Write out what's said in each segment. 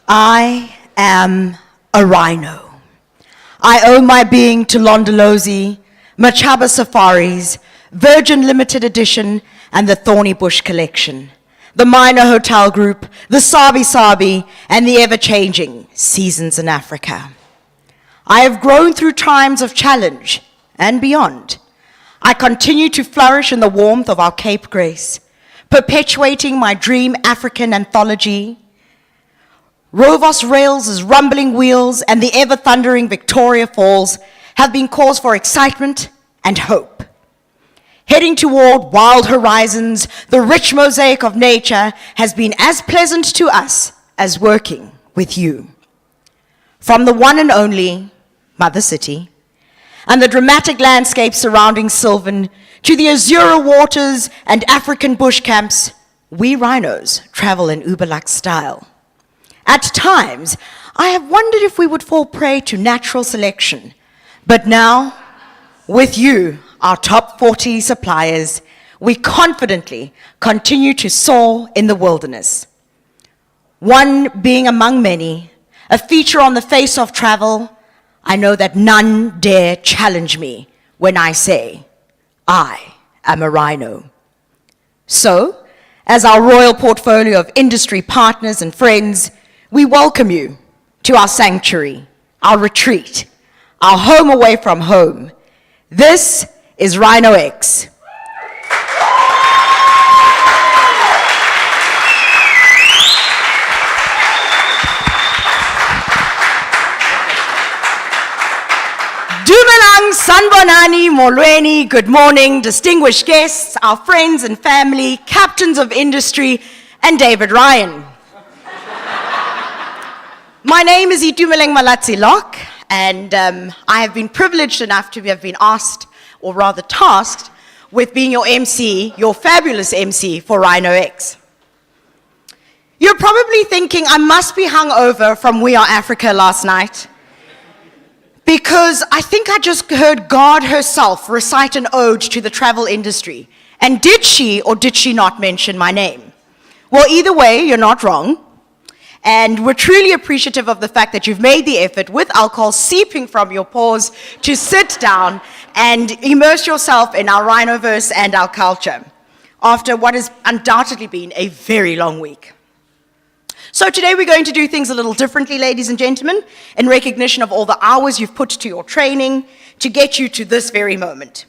I am a rhino. I owe my being to Londolozi, Machaba Safaris, Virgin Limited Edition, and the Thorny Bush Collection, the Minor Hotel Group, the Sabi Sabi, and the ever-changing Seasons in Africa. I have grown through times of challenge and beyond. I continue to flourish in the warmth of our Cape Grace, perpetuating my dream African anthology. Rovos Rails' rumbling wheels and the ever-thundering Victoria Falls have been cause for excitement and hope. Heading toward wild horizons, the rich mosaic of nature has been as pleasant to us as working with you. From the one and only Mother City, and the dramatic landscape surrounding Sylvan, to the azure waters and African bush camps, we rhinos travel in Uberlux style. At times, I have wondered if we would fall prey to natural selection, but now, with you, our top 40 suppliers, we confidently continue to soar in the wilderness. One being among many, a feature on the face of travel, I know that none dare challenge me when I say, I am a rhino. So, as our royal portfolio of industry partners and friends, we welcome you to our sanctuary, our retreat, our home away from home. This is Rhino X. Dumelang, Sanbonani, Molweni, good morning, distinguished guests, our friends and family, captains of industry, and David Ryan. My name is Itumeleng Malatsi Locke, and I have been privileged enough to have been asked, or rather tasked, with being your MC, your fabulous MC for Rhino X. You're probably thinking I must be hungover from We Are Africa last night, because I think I just heard God herself recite an ode to the travel industry. And did she or did she not mention my name? Well, either way, you're not wrong. And we're truly appreciative of the fact that you've made the effort, with alcohol seeping from your pores, to sit down and immerse yourself in our Rhinoverse and our culture, after what has undoubtedly been a very long week. So today we're going to do things a little differently, ladies and gentlemen, in recognition of all the hours you've put to your training to get you to this very moment.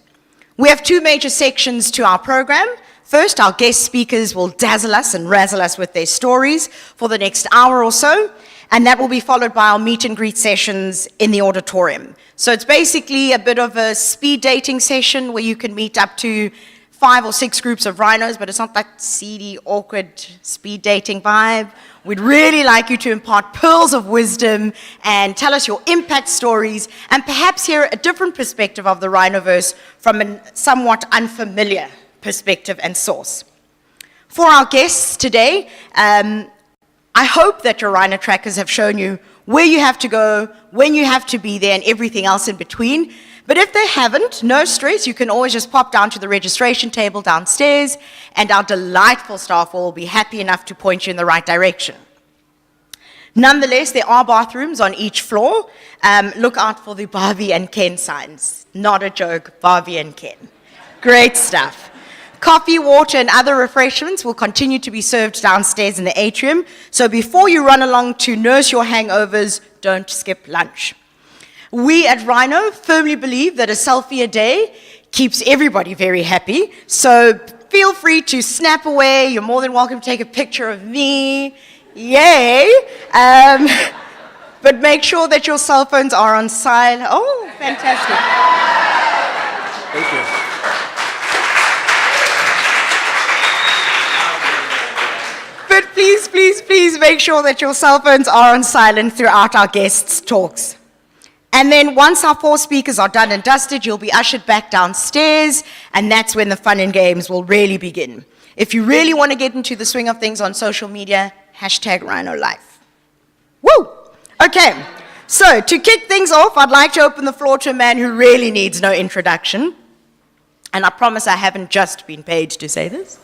We have two major sections to our program. First, our guest speakers will dazzle us and razzle us with their stories for the next hour or so, and that will be followed by our meet and greet sessions in the auditorium. So it's basically a bit of a speed dating session where you can meet up to 5 or 6 groups of rhinos, but it's not that seedy, awkward speed dating vibe. We'd really like you to impart pearls of wisdom and tell us your impact stories, and perhaps hear a different perspective of the Rhinoverse from a somewhat unfamiliar perspective and source. For our guests today, I hope that your Rhino trackers have shown you where you have to go, when you have to be there, and everything else in between. But if they haven't, no stress, you can always just pop down to the registration table downstairs, and our delightful staff will be happy enough to point you in the right direction. Nonetheless, there are bathrooms on each floor. Look out for the Barbie and Ken signs. Not a joke, Barbie and Ken. Great stuff. Coffee, water, and other refreshments will continue to be served downstairs in the atrium. So before you run along to nurse your hangovers, don't skip lunch. We at Rhino firmly believe that a selfie a day keeps everybody very happy. So feel free to snap away. You're more than welcome to take a picture of me. Yay. But make sure that your cell phones are on silent. Oh, fantastic. Thank you. But please make sure that your cell phones are on silent throughout our guests' talks. And then once our 4 speakers are done and dusted, you'll be ushered back downstairs, and that's when the fun and games will really begin. If you really want to get into the swing of things on social media, #RhinoLife. Woo! Okay, so to kick things off, I'd like to open the floor to a man who really needs no introduction. And I promise I haven't just been paid to say this.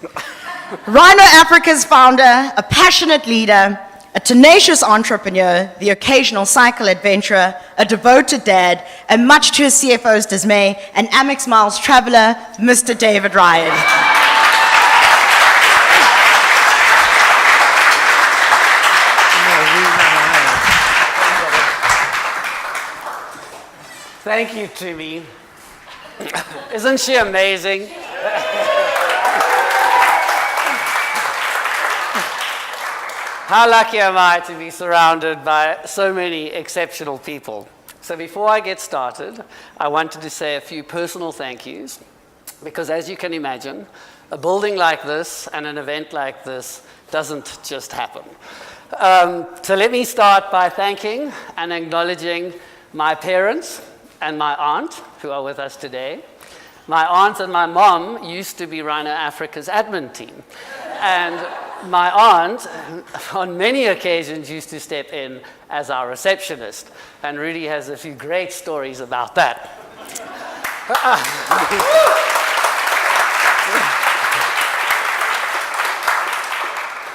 Rhino Africa's founder, a passionate leader, a tenacious entrepreneur, the occasional cycle adventurer, a devoted dad, and much to his CFO's dismay, an Amex Miles traveler, Mr. David Ryan. Thank you, Tumi. Isn't she amazing? How lucky am I to be surrounded by so many exceptional people. So before I get started, I wanted to say a few personal thank yous, because as you can imagine, a building like this and an event like this doesn't just happen. So let me start by thanking and acknowledging my parents and my aunt, who are with us today. My aunt and my mom used to be Rhino Africa's admin team. And my aunt, on many occasions, used to step in as our receptionist. And Rudy has a few great stories about that.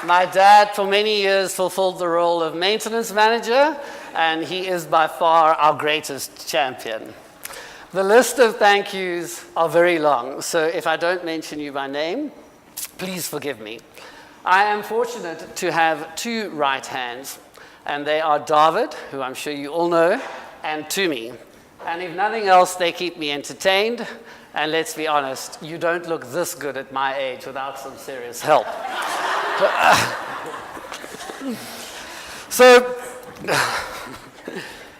My dad, for many years, fulfilled the role of maintenance manager, and he is by far our greatest champion. The list of thank yous are very long, so if I don't mention you by name, please forgive me. I am fortunate to have two right hands, and they are David, who I'm sure you all know, and Tumi. And if nothing else, they keep me entertained, and let's be honest, you don't look this good at my age without some serious help. So,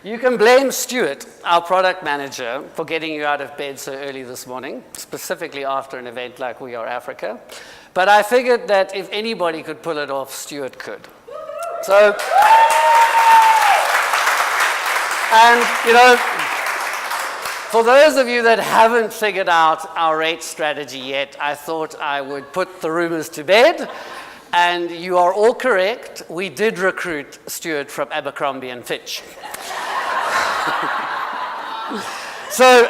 you can blame Stuart, our product manager, for getting you out of bed so early this morning, specifically after an event like We Are Africa. But I figured that if anybody could pull it off, Stuart could. So, and you know, for those of you that haven't figured out our rate strategy yet, I thought I would put the rumors to bed. And you are all correct. We did recruit Stuart from Abercrombie & Fitch. So,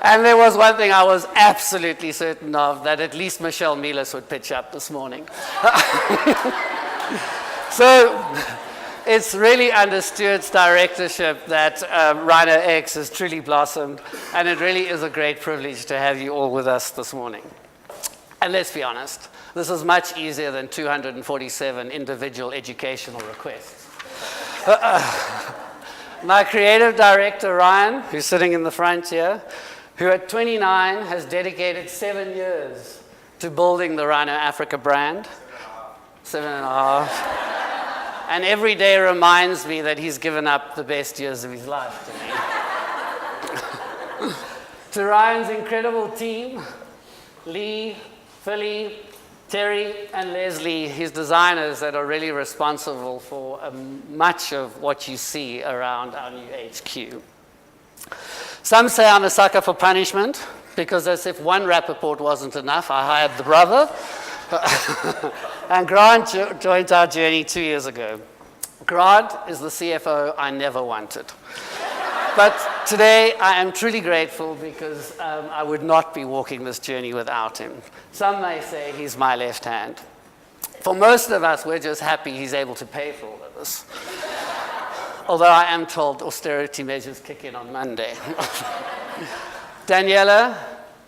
and there was one thing I was absolutely certain of, that at least Michelle Mealis would pitch up this morning. So, it's really under Stuart's directorship that Rhino X has truly blossomed, and it really is a great privilege to have you all with us this morning. And let's be honest, this is much easier than 247 individual educational requests. My creative director, Ryan, who's sitting in the front here, who at 29 has dedicated 7 years to building the Rhino Africa brand. 7.5. And every day reminds me that he's given up the best years of his life to me. To Ryan's incredible team, Lee, Philly, Terry, and Leslie, his designers that are really responsible for much of what you see around our new HQ. Some say I'm a sucker for punishment, because as if one Rappaport wasn't enough, I hired the brother. And Grant joined our journey 2 years ago. Grant is the CFO I never wanted. But today, I am truly grateful, because I would not be walking this journey without him. Some may say he's my left hand. For most of us, we're just happy he's able to pay for all of this. Although I am told austerity measures kick in on Monday. Daniela,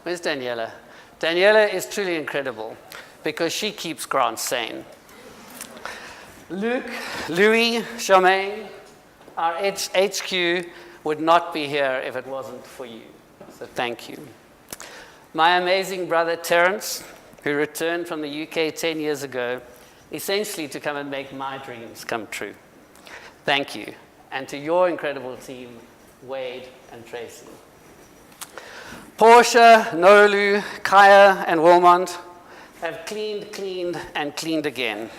where's Daniela? Daniela is truly incredible, because she keeps Grant sane. Luke, Louis, Charmaine, our HQ would not be here if it wasn't for you. So thank you. My amazing brother Terence, who returned from the UK 10 years ago, essentially to come and make my dreams come true. Thank you. And to your incredible team, Wade and Tracy. Portia, Nolu, Kaya, and Wilmont have cleaned, and cleaned again.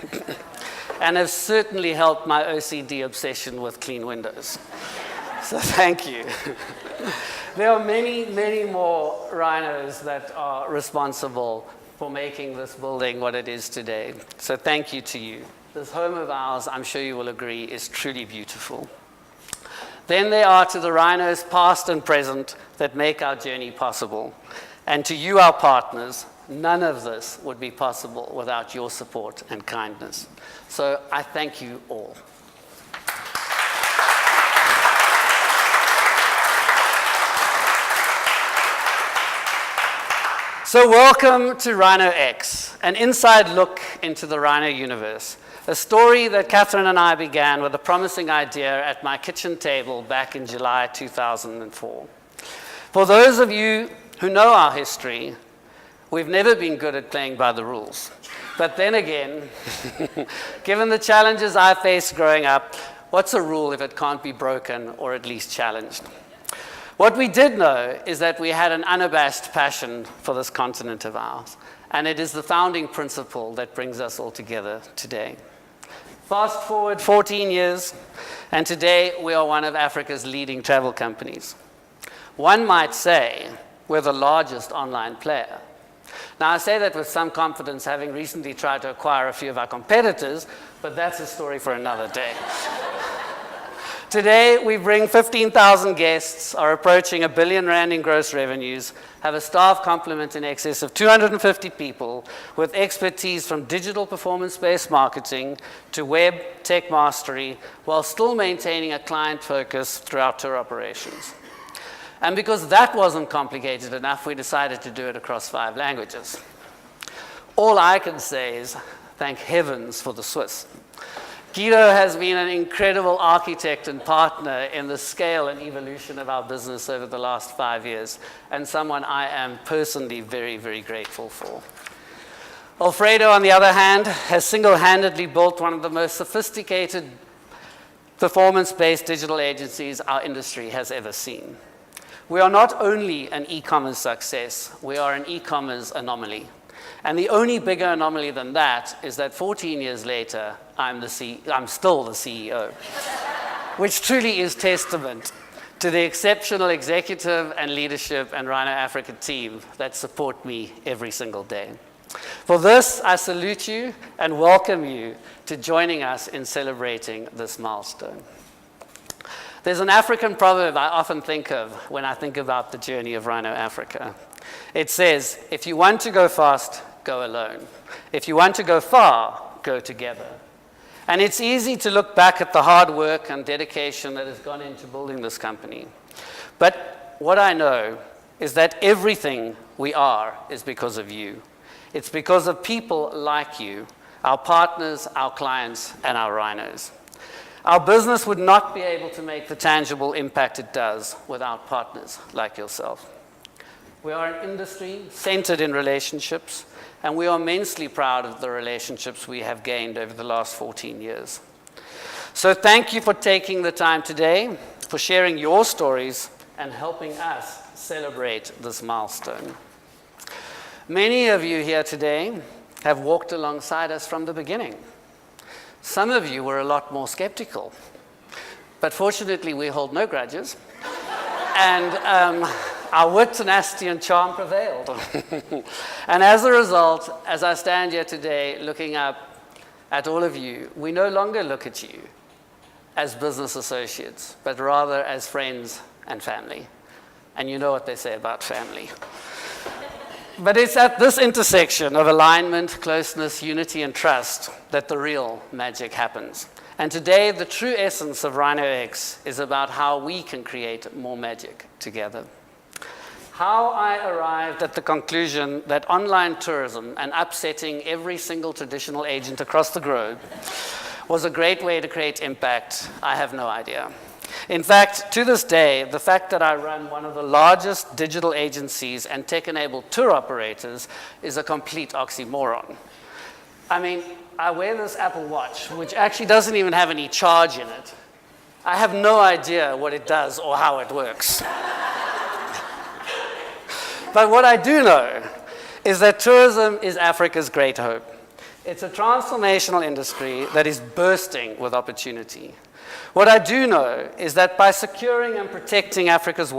And have certainly helped my OCD obsession with clean windows. So thank you. There are many, many more rhinos that are responsible for making this building what it is today. So thank you to you. This home of ours, I'm sure you will agree, is truly beautiful. Then there are to the rhinos past and present that make our journey possible. And to you, our partners, none of this would be possible without your support and kindness. So I thank you all. So welcome to Rhino X, an inside look into the Rhino universe, a story that Catherine and I began with a promising idea at my kitchen table back in July 2004. For those of you who know our history, we've never been good at playing by the rules. But then again, given the challenges I faced growing up, what's a rule if it can't be broken or at least challenged? What we did know is that we had an unabashed passion for this continent of ours, and it is the founding principle that brings us all together today. Fast forward 14 years, and today we are one of Africa's leading travel companies. One might say we're the largest online player. Now, I say that with some confidence, having recently tried to acquire a few of our competitors, but that's a story for another day. Today, we bring 15,000 guests, are approaching R1 billion in gross revenues, have a staff complement in excess of 250 people with expertise from digital performance-based marketing to web tech mastery, while still maintaining a client focus throughout tour operations. And because that wasn't complicated enough, we decided to do it across 5 languages. All I can say is, thank heavens for the Swiss. Guido has been an incredible architect and partner in the scale and evolution of our business over the last 5 years, and someone I am personally very, very grateful for. Alfredo, on the other hand, has single-handedly built one of the most sophisticated performance-based digital agencies our industry has ever seen. We are not only an e-commerce success, we are an e-commerce anomaly. And the only bigger anomaly than that is that 14 years later, I'm still the CEO, which truly is testament to the exceptional executive and leadership and Rhino Africa team that support me every single day. For this, I salute you and welcome you to joining us in celebrating this milestone. There's an African proverb I often think of when I think about the journey of Rhino Africa. It says, if you want to go fast, go alone. If you want to go far, go together. And it's easy to look back at the hard work and dedication that has gone into building this company. But what I know is that everything we are is because of you. It's because of people like you, our partners, our clients, and our rhinos. Our business would not be able to make the tangible impact it does without partners like yourself. We are an industry centered in relationships, and we are immensely proud of the relationships we have gained over the last 14 years. So thank you for taking the time today, for sharing your stories, and helping us celebrate this milestone. Many of you here today have walked alongside us from the beginning. Some of you were a lot more skeptical, but fortunately we hold no grudges, and our wit, tenacity, and charm prevailed. And as a result, as I stand here today looking up at all of you, we no longer look at you as business associates, but rather as friends and family. And you know what they say about family. But it's at this intersection of alignment, closeness, unity, and trust that the real magic happens. And today, the true essence of Rhino X is about how we can create more magic together. How I arrived at the conclusion that online tourism and upsetting every single traditional agent across the globe was a great way to create impact, I have no idea. In fact, to this day, the fact that I run one of the largest digital agencies and tech-enabled tour operators is a complete oxymoron. I mean, I wear this Apple Watch, which actually doesn't even have any charge in it. I have no idea what it does or how it works. But what I do know is that tourism is Africa's great hope. It's a transformational industry that is bursting with opportunity. What I do know is that by securing and protecting Africa's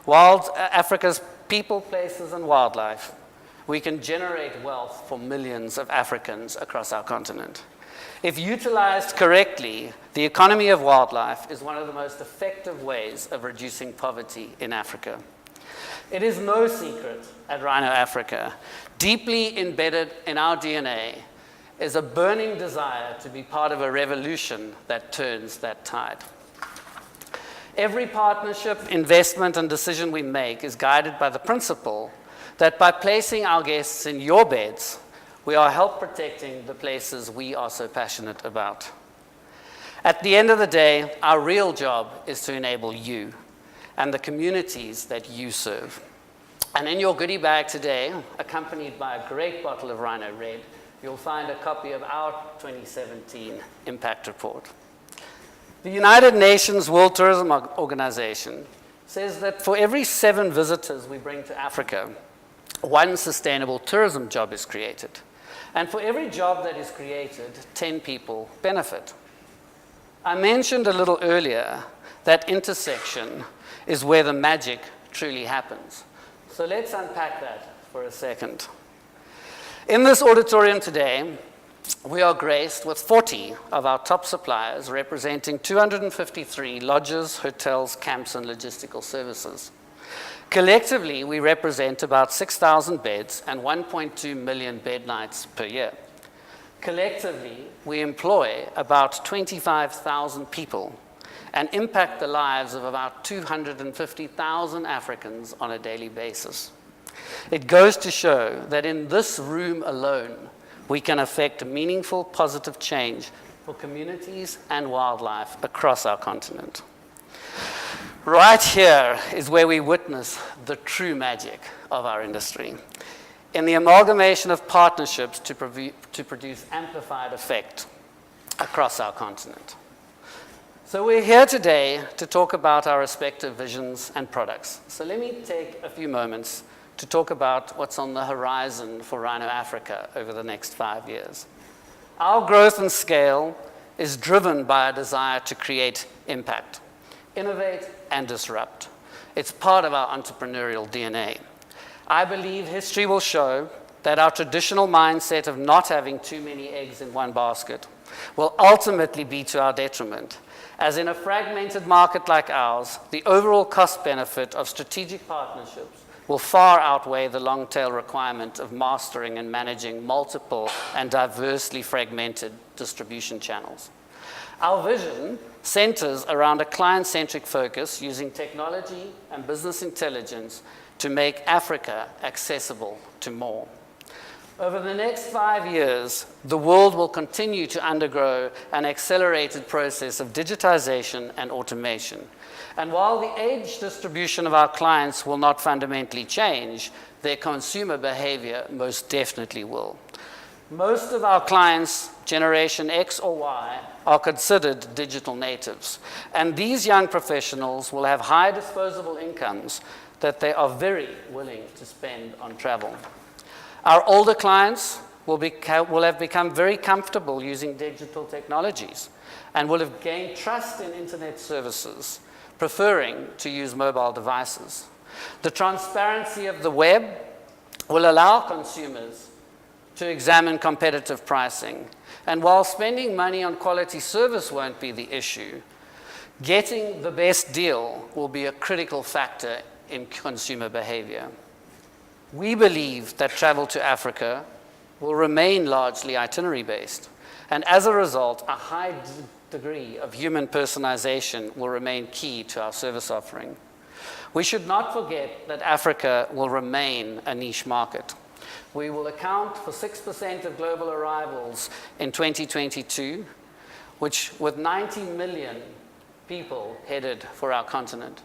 Africa's people, places, and wildlife, we can generate wealth for millions of Africans across our continent. If utilized correctly, the economy of wildlife is one of the most effective ways of reducing poverty in Africa. It is no secret at Rhino Africa, deeply embedded in our DNA, is a burning desire to be part of a revolution that turns that tide. Every partnership, investment, and decision we make is guided by the principle that by placing our guests in your beds, we are help protecting the places we are so passionate about. At the end of the day, our real job is to enable you and the communities that you serve. And in your goodie bag today, accompanied by a great bottle of Rhino Red, you'll find a copy of our 2017 Impact Report. The United Nations World Tourism Organization says that for every 7 visitors we bring to Africa, 1 sustainable tourism job is created. And for every job that is created, 10 people benefit. I mentioned a little earlier that intersection is where the magic truly happens. So let's unpack that for a second. In this auditorium today, we are graced with 40 of our top suppliers representing 253 lodges, hotels, camps, and logistical services. Collectively, we represent about 6,000 beds and 1.2 million bed nights per year. Collectively, we employ about 25,000 people and impact the lives of about 250,000 Africans on a daily basis. It goes to show that in this room alone, we can affect meaningful positive change for communities and wildlife across our continent. Right here is where we witness the true magic of our industry, in the amalgamation of partnerships to produce amplified effect across our continent. So we're here today to talk about our respective visions and products. So let me take a few moments to talk about what's on the horizon for Rhino Africa over the next 5 years. Our growth and scale is driven by a desire to create impact, innovate, and disrupt. It's part of our entrepreneurial DNA. I believe history will show that our traditional mindset of not having too many eggs in one basket will ultimately be to our detriment, as in a fragmented market like ours, the overall cost benefit of strategic partnerships will far outweigh the long-tail requirement of mastering and managing multiple and diversely fragmented distribution channels. Our vision centers around a client-centric focus using technology and business intelligence to make Africa accessible to more. Over the next 5 years, the world will continue to undergo an accelerated process of digitization and automation. And while the age distribution of our clients will not fundamentally change, their consumer behavior most definitely will. Most of our clients, Generation X or Y, are considered digital natives. And these young professionals will have high disposable incomes that they are very willing to spend on travel. Our older clients will have become very comfortable using digital technologies and will have gained trust in internet services, preferring to use mobile devices. The transparency of the web will allow consumers to examine competitive pricing. And while spending money on quality service won't be the issue, getting the best deal will be a critical factor in consumer behavior. We believe that travel to Africa will remain largely itinerary-based, and as a result, a high degree of human personalization will remain key to our service offering. We should not forget that Africa will remain a niche market. We will account for 6% of global arrivals in 2022, which with 90 million people headed for our continent.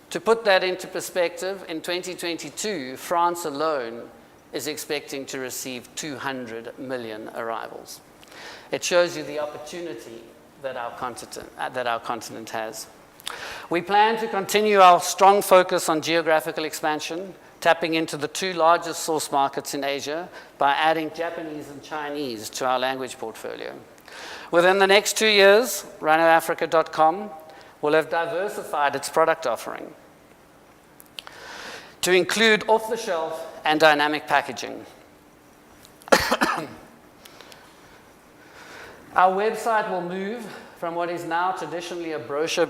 To put that into perspective, in 2022, France alone is expecting to receive 200 million arrivals. It shows you the opportunity that our continent has. We plan to continue our strong focus on geographical expansion, tapping into the 2 largest source markets in Asia by adding Japanese and Chinese to our language portfolio. Within the next 2 years, rhinoafrica.com will have diversified its product offering to include off-the-shelf and dynamic packaging. Our website will move from what is now traditionally a brochure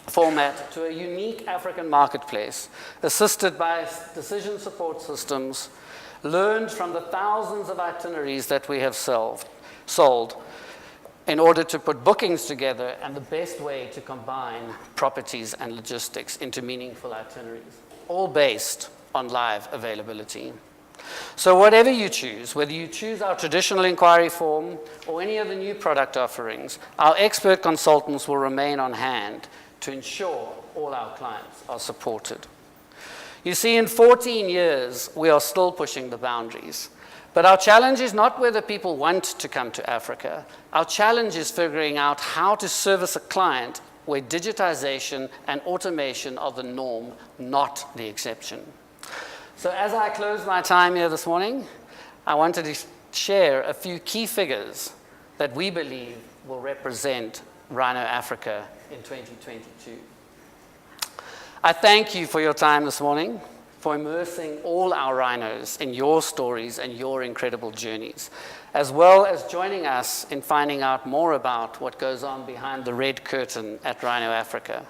format to a unique African marketplace, assisted by decision support systems, learned from the thousands of itineraries that we have sold in order to put bookings together and the best way to combine properties and logistics into meaningful itineraries, all based on live availability. So whatever you choose, whether you choose our traditional inquiry form or any of the new product offerings, our expert consultants will remain on hand to ensure all our clients are supported. You see, in 14 years, we are still pushing the boundaries. But our challenge is not whether people want to come to Africa. Our challenge is figuring out how to service a client where digitization and automation are the norm, not the exception. So as I close my time here this morning, I wanted to share a few key figures that we believe will represent Rhino Africa in 2022. I thank you for your time this morning, for immersing all our rhinos in your stories and your incredible journeys, as well as joining us in finding out more about what goes on behind the red curtain at Rhino Africa.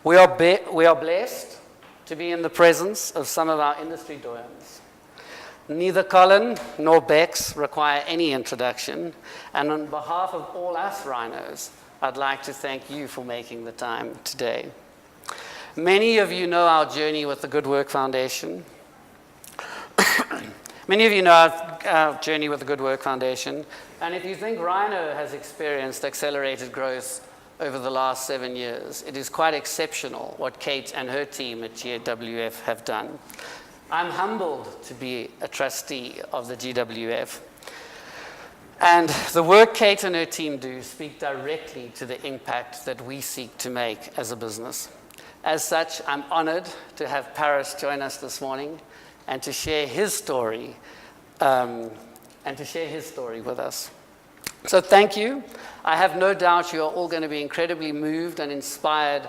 We are blessed to be in the presence of some of our industry doyens. Neither Colin nor Mbeks require any introduction, and on behalf of all us rhinos, I'd like to thank you for making the time today. Many of you know our journey with the Good Work Foundation. Many of you know our journey with the Good Work Foundation, and if you think Rhino has experienced accelerated growth over the last 7 years, it is quite exceptional what Kate and her team at GWF have done. I'm humbled to be a trustee of the GWF. And the work Kate and her team do speak directly to the impact that we seek to make as a business. As such, I'm honored to have Paris join us this morning and to share his story, with us. So thank you. I have no doubt you are all going to be incredibly moved and inspired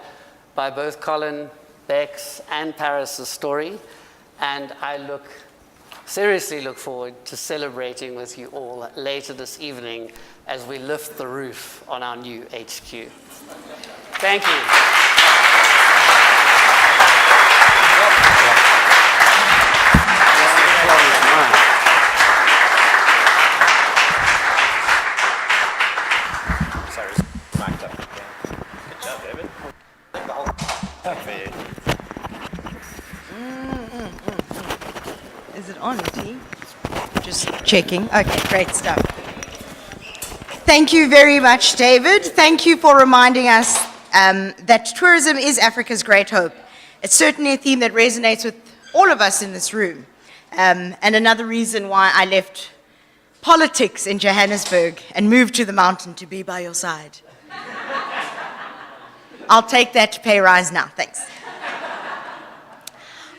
by both Colin, Mbeks, and Paris' story. And I seriously look forward to celebrating with you all later this evening as we lift the roof on our new HQ. Thank you. Is it on, T? Just checking. Okay, great stuff. Thank you very much, David. Thank you for reminding us that tourism is Africa's great hope. It's certainly a theme that resonates with all of us in this room. And another reason why I left politics in Johannesburg and moved to the mountain to be by your side. I'll take that pay rise now, thanks.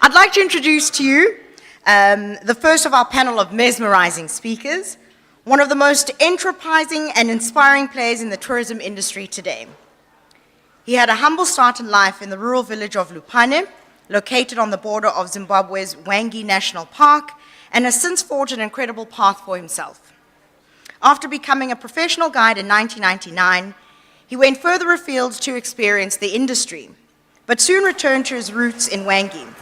I'd like to introduce to you the first of our panel of mesmerizing speakers, one of the most enterprising and inspiring players in the tourism industry today. He had a humble start in life in the rural village of Lupane, located on the border of Zimbabwe's Moeng National Park, and has since forged an incredible path for himself. After becoming a professional guide in 1999, he went further afield to experience the industry, but soon returned to his roots in Moeng.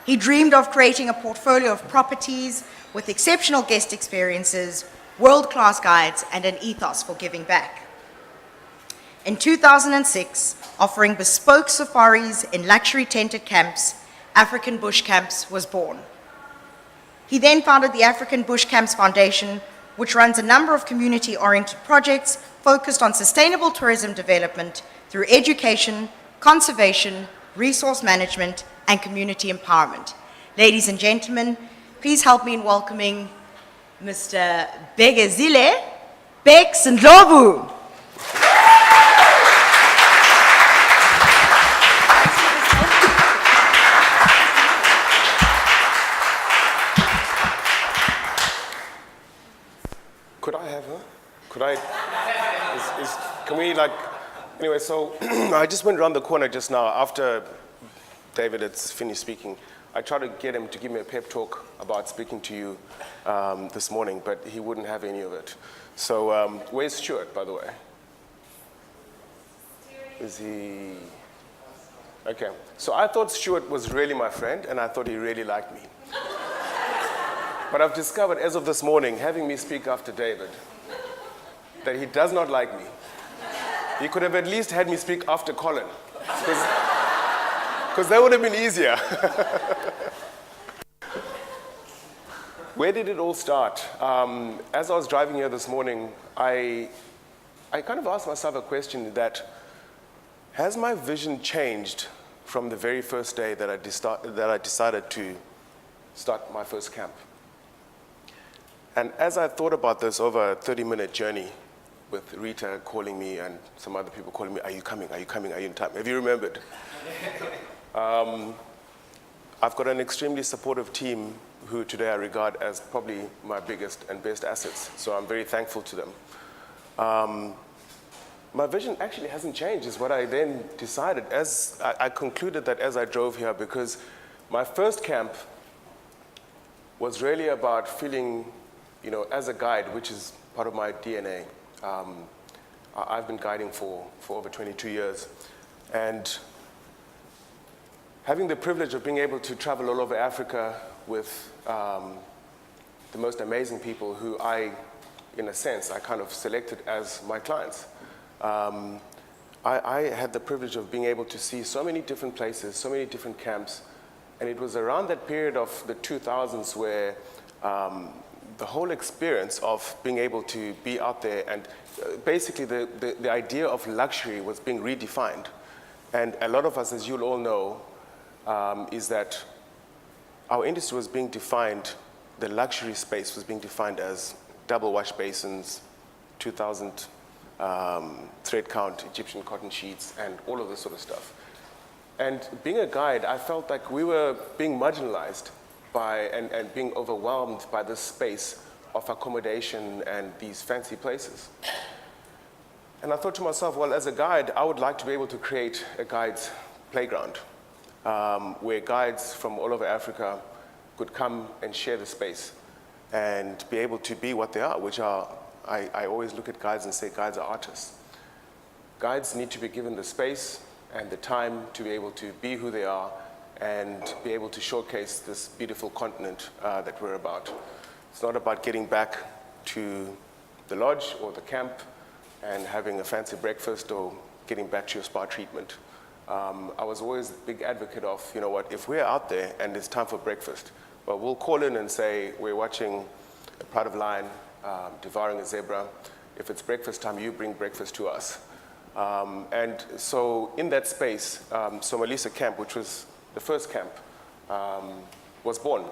He dreamed of creating a portfolio of properties with exceptional guest experiences, world-class guides, and an ethos for giving back. In 2006, offering bespoke safaris in luxury tented camps, African Bush Camps was born. He then founded the African Bush Camps Foundation, which runs a number of community-oriented projects focused on sustainable tourism development through education, conservation, resource management, and community empowerment. Ladies and gentlemen, please help me in welcoming Mr. Mbeks Ndlovu. Could I have her? Could I? Can we anyway, so I just went around the corner just now after David had finished speaking. I tried to get him to give me a pep talk about speaking to you this morning, but he wouldn't have any of it. So where's Stuart, by the way? Is he? Okay, so I thought Stuart was really my friend, and I thought he really liked me. But I've discovered as of this morning, having me speak after David, that he does not like me. He could have at least had me speak after Colin, because that would have been easier. Where did it all start? As I was driving here this morning, I kind of asked myself a question that, has my vision changed from the very first day that I decided to start my first camp? And as I thought about this over a 30-minute journey with Rita calling me and some other people calling me, are you coming, are you coming, are you in time? Have you remembered? I've got an extremely supportive team who today I regard as probably my biggest and best assets, so I'm very thankful to them. My vision actually hasn't changed, is what I then decided as I concluded that as I drove here, because my first camp was really about feeling, as a guide, which is part of my DNA. I've been guiding for over 22 years, and having the privilege of being able to travel all over Africa with the most amazing people who in a sense, I kind of selected as my clients. I had the privilege of being able to see so many different places, so many different camps, and it was around that period of the 2000s where the whole experience of being able to be out there and basically the idea of luxury was being redefined. And a lot of us, as you'll all know, is that our industry was being defined, the luxury space was being defined as double wash basins, 2,000 thread count Egyptian cotton sheets, and all of this sort of stuff. And being a guide, I felt like we were being marginalized by and being overwhelmed by this space of accommodation and these fancy places. And I thought to myself, well, as a guide, I would like to be able to create a guide's playground where guides from all over Africa could come and share the space and be able to be what they are, which are, I always look at guides and say guides are artists. Guides need to be given the space and the time to be able to be who they are and be able to showcase this beautiful continent that we're about. It's not about getting back to the lodge or the camp and having a fancy breakfast or getting back to your spa treatment. I was always a big advocate of, you know what, if we're out there and it's time for breakfast, well, we'll call in and say, we're watching a pride of lion devouring a zebra. If it's breakfast time, you bring breakfast to us. And so in that space, Somalisa Camp, which was the first camp, was born.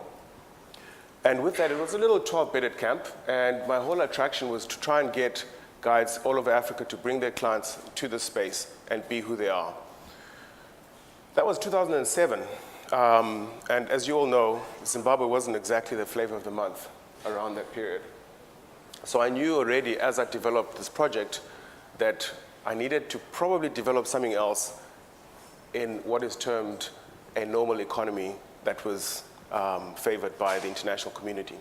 And with that, it was a little 12-bedded camp, and my whole attraction was to try and get guides all over Africa to bring their clients to the space and be who they are. That was 2007, and as you all know, Zimbabwe wasn't exactly the flavor of the month around that period. So I knew already as I developed this project that I needed to probably develop something else in what is termed a normal economy that was favored by the international community.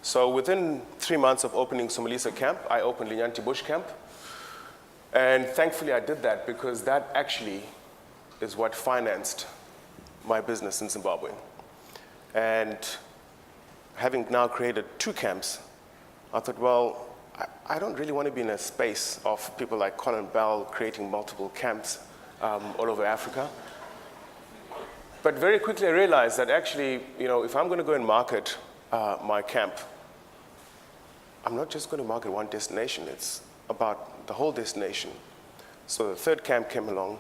So within 3 months of opening Somalisa Camp, I opened Linyanti Bush Camp. And thankfully I did that because that actually is what financed my business in Zimbabwe. And having now created 2 camps, I thought, well, I don't really want to be in a space of people like Colin creating multiple camps all over Africa. But very quickly I realized that actually, if I'm going to go and market my camp, I'm not just going to market one destination, it's about the whole destination. So the 3rd camp came along,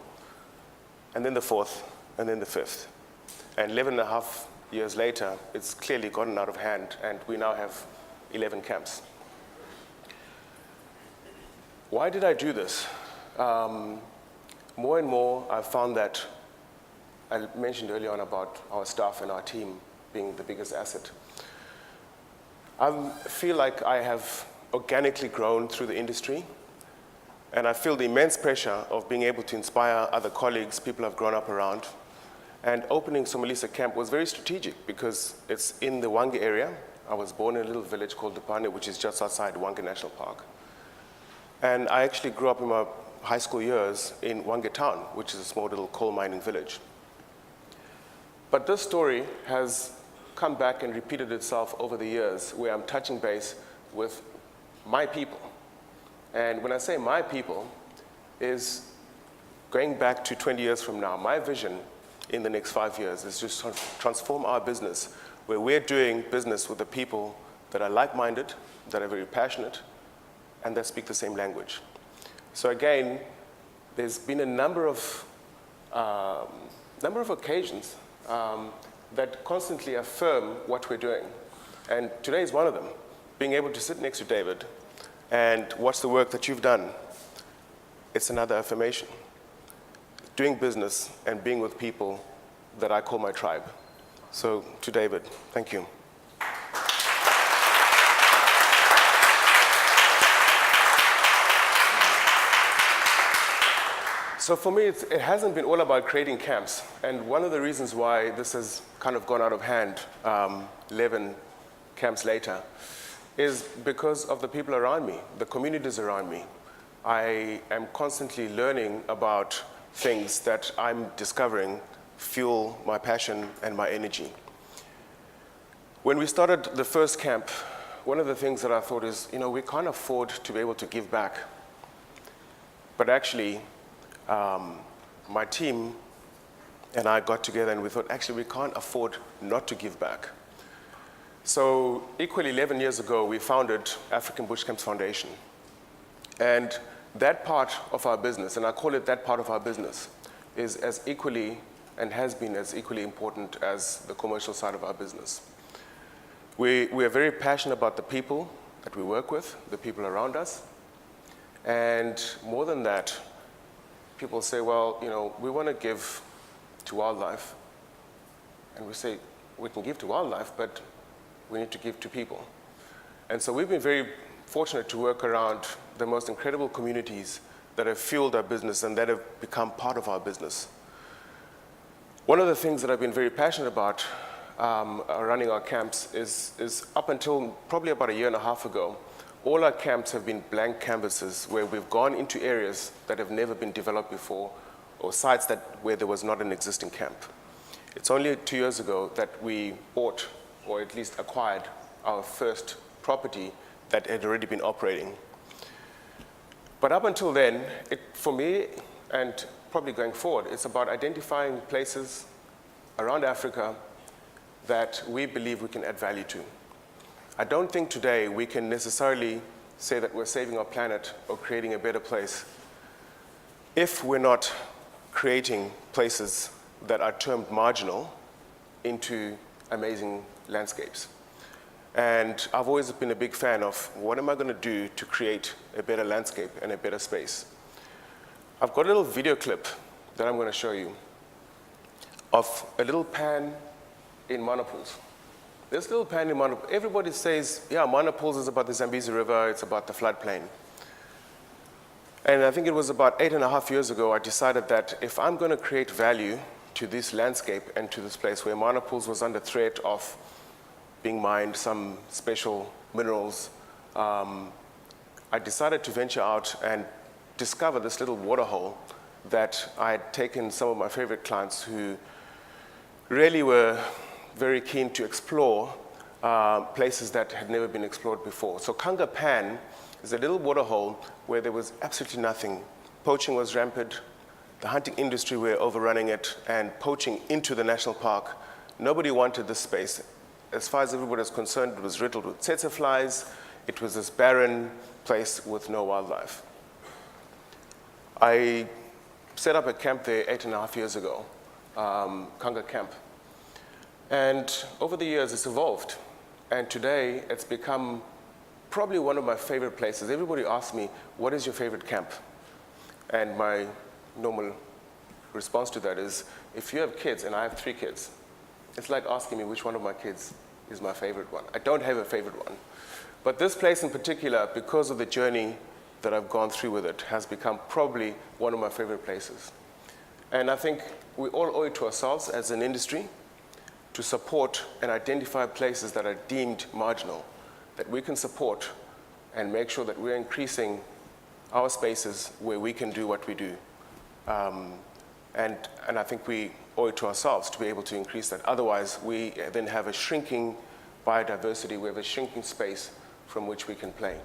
and then the 4th, and then the 5th. And 11.5 years later, it's clearly gotten out of hand, and we now have 11 camps. Why did I do this? More and more, I've found that, I mentioned earlier on about our staff and our team being the biggest asset. I feel like I have organically grown through the industry, and I feel the immense pressure of being able to inspire other colleagues, people I've grown up around. And opening Somalisa Camp was very strategic because it's in the Wange area. I was born in a little village called Dupane, which is just outside Wange National Park. And I actually grew up in my high school years in Wange Town, which is a small little coal mining village. But this story has come back and repeated itself over the years, where I'm touching base with my people. And when I say my people, is going back to 20 years from now. My vision in the next 5 years is just to transform our business, where we're doing business with the people that are like-minded, that are very passionate, and that speak the same language. So again, there's been a number of occasions that constantly affirm what we're doing. And today is one of them. Being able to sit next to David and watch the work that you've done, it's another affirmation. Doing business and being with people that I call my tribe. So to David, thank you. So for me, it hasn't been all about creating camps. And one of the reasons why this has kind of gone out of hand 11 camps later is because of the people around me, the communities around me. I am constantly learning about things that I'm discovering fuel my passion and my energy. When we started the first camp, one of the things that I thought is, we can't afford to be able to give back. But actually, my team and I got together and we thought, actually, we can't afford not to give back. So equally 11 years ago, we founded African Bush Camps Foundation. And that part of our business, and I call it that part of our business, is as equally and has been as equally important as the commercial side of our business. We are very passionate about the people that we work with, the people around us. And more than that, people say, well, we want to give to wildlife. And we say, we can give to wildlife, but we need to give to people. And so we've been very fortunate to work around the most incredible communities that have fueled our business and that have become part of our business. One of the things that I've been very passionate about running our camps is up until probably about a year and a half ago, all our camps have been blank canvases where we've gone into areas that have never been developed before or sites where there was not an existing camp. It's only 2 years ago that we bought or at least acquired our first property that had already been operating. But up until then, for me, and probably going forward, it's about identifying places around Africa that we believe we can add value to. I don't think today we can necessarily say that we're saving our planet or creating a better place if we're not creating places that are termed marginal into amazing landscapes. And I've always been a big fan of what am I going to do to create a better landscape and a better space. I've got a little video clip that I'm going to show you of a little pan in Monopools. This little pan in Monopools, everybody says, yeah, Monopools is about the Zambezi River, it's about the floodplain. And I think it was about 8.5 years ago, I decided that if I'm going to create value to this landscape and to this place where Monopools was under threat of being mined, some special minerals, I decided to venture out and discover this little waterhole that I had taken some of my favorite clients who really were very keen to explore places that had never been explored before. So Kanga Pan is a little waterhole where there was absolutely nothing. Poaching was rampant, the hunting industry were overrunning it, and poaching into the national park. Nobody wanted this space. As far as everybody was concerned, it was riddled with tsetse flies. It was this barren place with no wildlife. I set up a camp there 8.5 years ago, Kanga Camp. And over the years, it's evolved. And today, it's become probably one of my favorite places. Everybody asks me, what is your favorite camp? And my normal response to that is, if you have kids, and I have 3 kids, it's like asking me which one of my kids is my favorite one. I don't have a favorite one. But this place in particular, because of the journey that I've gone through with it, has become probably one of my favorite places. And I think we all owe it to ourselves as an industry to support and identify places that are deemed marginal, that we can support and make sure that we're increasing our spaces where we can do what we do. And I think we owe it to ourselves to be able to increase that. Otherwise, we then have a shrinking biodiversity, we have a shrinking space from which we can play.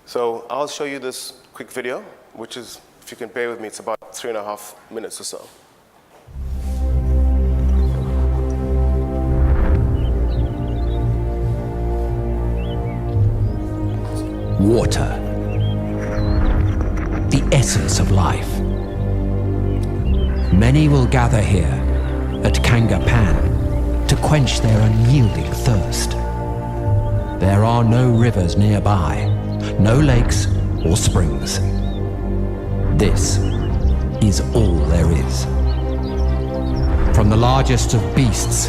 So I'll show you this quick video, which is, if you can bear with me, it's about 3.5 minutes or so. Water, the essence of life. Many will gather here at Kangapan to quench their unyielding thirst. There are no rivers nearby, no lakes or springs. This is all there is. From the largest of beasts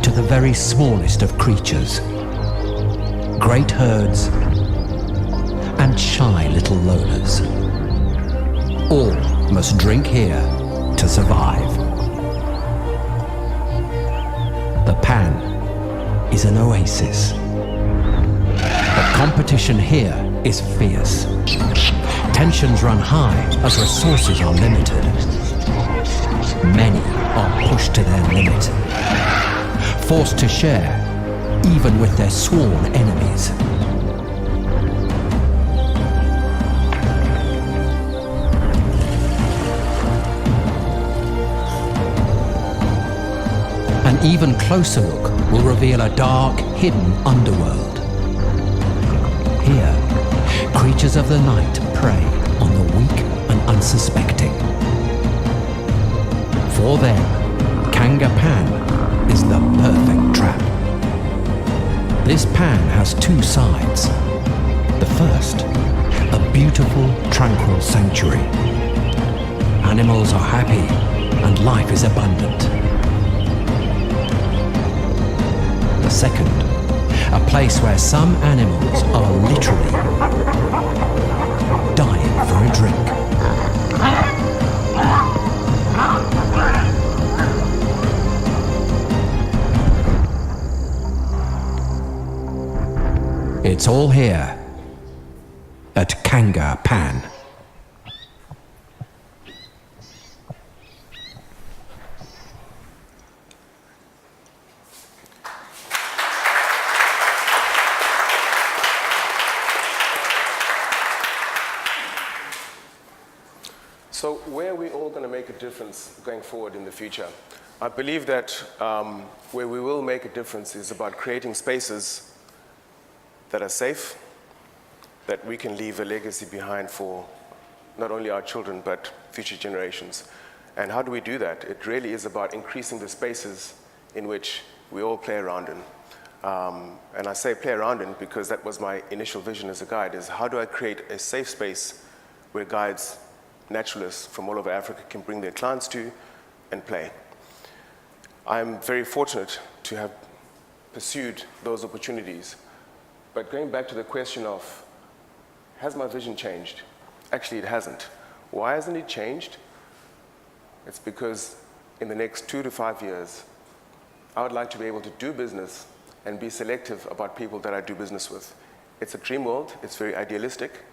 to the very smallest of creatures, great herds and shy little loners. All must drink here to survive. The Pan is an oasis. The competition here is fierce. Tensions run high as resources are limited. Many are pushed to their limit, forced to share even with their sworn enemies. An even closer look will reveal a dark, hidden underworld. Here, creatures of the night prey on the weak and unsuspecting. For them, Kangapan is the perfect trap. This pan has two sides. The first, a beautiful, tranquil sanctuary. Animals are happy and life is abundant. The second, a place where some animals are literally dying for a drink. It's all here at Kangapan. So where are we all going to make a difference going forward in the future? I believe that where we will make a difference is about creating spaces that are safe, that we can leave a legacy behind for not only our children, but future generations. And how do we do that? It really is about increasing the spaces in which we all play around in. And I say play around in because that was my initial vision as a guide, is how do I create a safe space where guides, naturalists from all over Africa can bring their clients to and play. I'm very fortunate to have pursued those opportunities. But going back to the question of, has my vision changed? Actually, it hasn't. Why hasn't it changed? It's because in the next 2 to 5 years, I would like to be able to do business and be selective about people that I do business with. It's a dream world, it's very idealistic,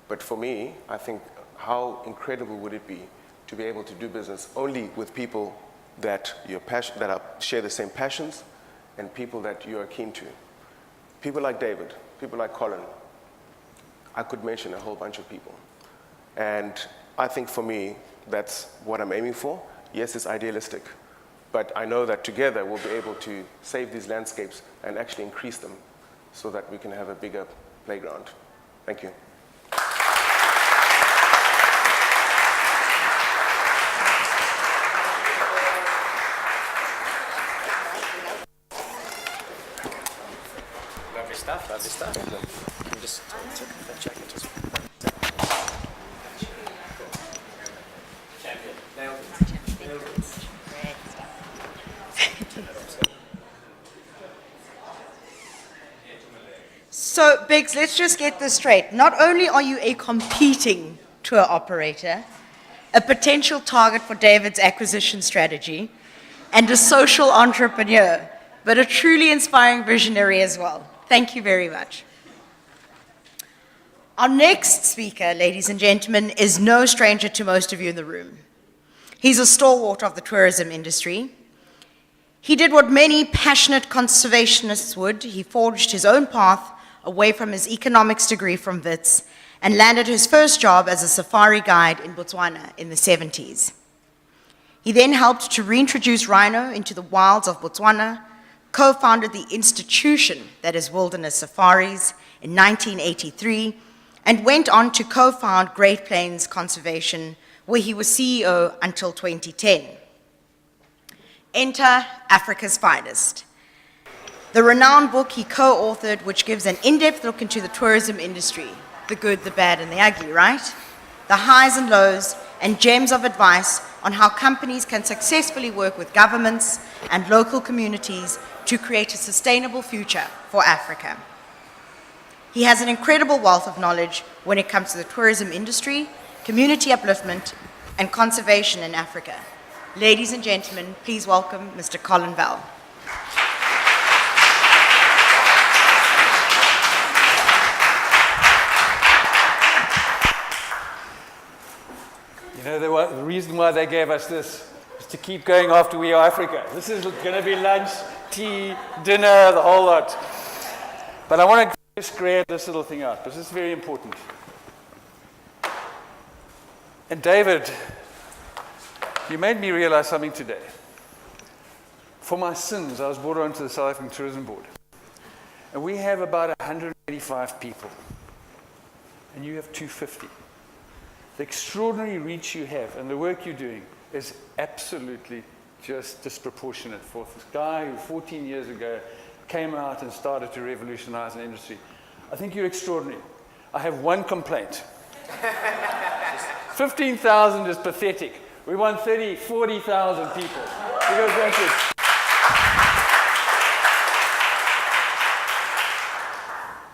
but for me, I think how incredible would it be to be able to do business only with people that share the same passions and people that you are keen to. People like David, people like Colin. I could mention a whole bunch of people. And I think for me, that's what I'm aiming for. Yes, it's idealistic, but I know that together we'll be able to save these landscapes and actually increase them so that we can have a bigger playground. Thank you. Lovely stuff. You just took that jacket as well. Champion. Nailed it. So, Biggs, let's just get this straight. Not only are you a competing tour operator, a potential target for David's acquisition strategy, and a social entrepreneur, but a truly inspiring visionary as well. Thank you very much. Our next speaker, ladies and gentlemen, is no stranger to most of you in the room. He's a stalwart of the tourism industry. He did what many passionate conservationists would. He forged his own path away from his economics degree from Wits and landed his first job as a safari guide in Botswana in the 70s. He then helped to reintroduce rhino into the wilds of Botswana, co-founded the institution that is Wilderness Safaris in 1983, and went on to co-found Great Plains Conservation, where he was CEO until 2010. Enter Africa's Finest, the renowned book he co-authored, which gives an in-depth look into the tourism industry, the good, the bad, and the ugly, right? The highs and lows, and gems of advice on how companies can successfully work with governments and local communities to create a sustainable future for Africa. He has an incredible wealth of knowledge when it comes to the tourism industry, community upliftment, and conservation in Africa. Ladies and gentlemen, please welcome Mr. Colin Bell. You know, the reason why they gave us this is to keep going after we are Africa. This is going to be lunch, tea, dinner, the whole lot. But I want to just grab this little thing out, because it's very important. And David, you made me realize something today. For my sins, I was brought onto the South African Tourism Board. And we have about 185 people. And you have 250. The extraordinary reach you have and the work you're doing is absolutely just disproportionate for this guy who 14 years ago came out and started to revolutionize an industry. I think you're extraordinary. I have one complaint. 15,000 is pathetic. We want 30, 40,000 people. Because that's it.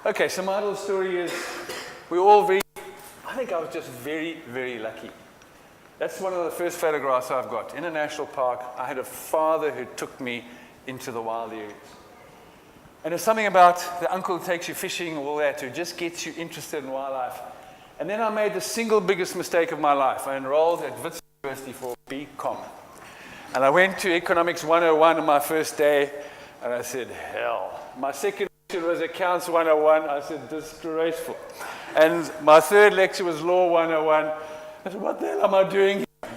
Okay, so my little story is, we're all I think I was just very, very lucky. That's one of the first photographs I've got. In a national park, I had a father who took me into the wild areas. And there's something about the uncle who takes you fishing, all that, who just gets you interested in wildlife. And then I made the single biggest mistake of my life. I enrolled at Wits University for BCom. And I went to Economics 101 on my first day, and I said, hell. My second lecture was Accounts 101. I said, disgraceful. And my third lecture was Law 101. I said, what the hell am I doing here?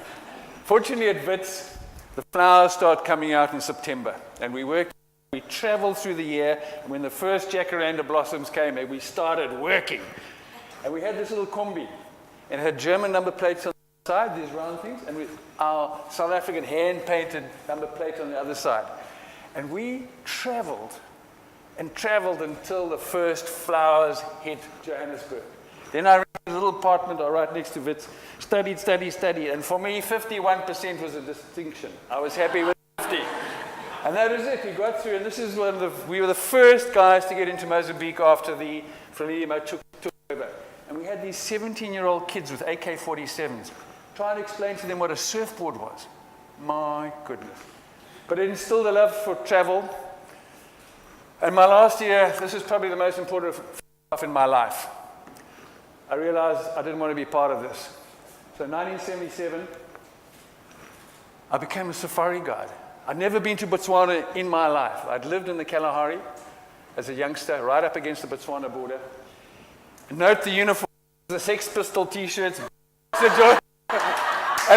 Fortunately at Wits, the flowers start coming out in September. And we traveled through the year, and when the first jacaranda blossoms came, we started working. And we had this little combi, and it had German number plates on the side, these round things, and with our South African hand-painted number plate on the other side. And we traveled and traveled until the first flowers hit Johannesburg. Then I rented a little apartment right next to Wits, studied, and for me, 51% was a distinction. I was happy with 50. And that was it. We got through, and this is we were the first guys to get into Mozambique after the Frelimo took over. And we had these 17-year-old kids with AK-47s trying to explain to them what a surfboard was. My goodness. But it instilled a love for travel. And my last year, this is probably the most important stuff in my life. I realized I didn't want to be part of this. So in 1977, I became a safari guide. I'd never been to Botswana in my life. I'd lived in the Kalahari as a youngster, right up against the Botswana border. Note the uniform, the Sex Pistol t-shirts, and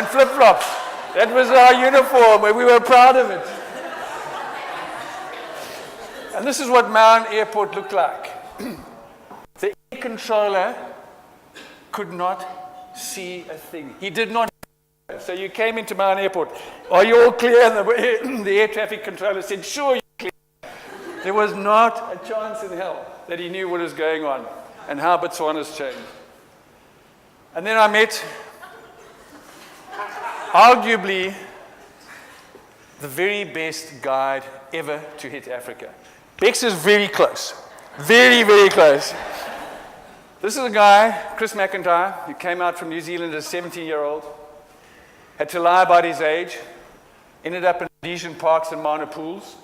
flip-flops. That was our uniform, and we were proud of it. And this is what Moeng Airport looked like. The air controller could not see a thing. He did not. So you came into Moeng Airport. Are you all clear? And the air traffic controller said, sure, you're clear. There was not a chance in hell that he knew what was going on and how Botswana's changed. And then I met, arguably, the very best guide ever to hit Africa. Mbeks is very close. Very, very close. This is a guy, Chris McIntyre, who came out from New Zealand as a 17-year-old, had to lie about his age, ended up in Rhodesian parks and minor pools,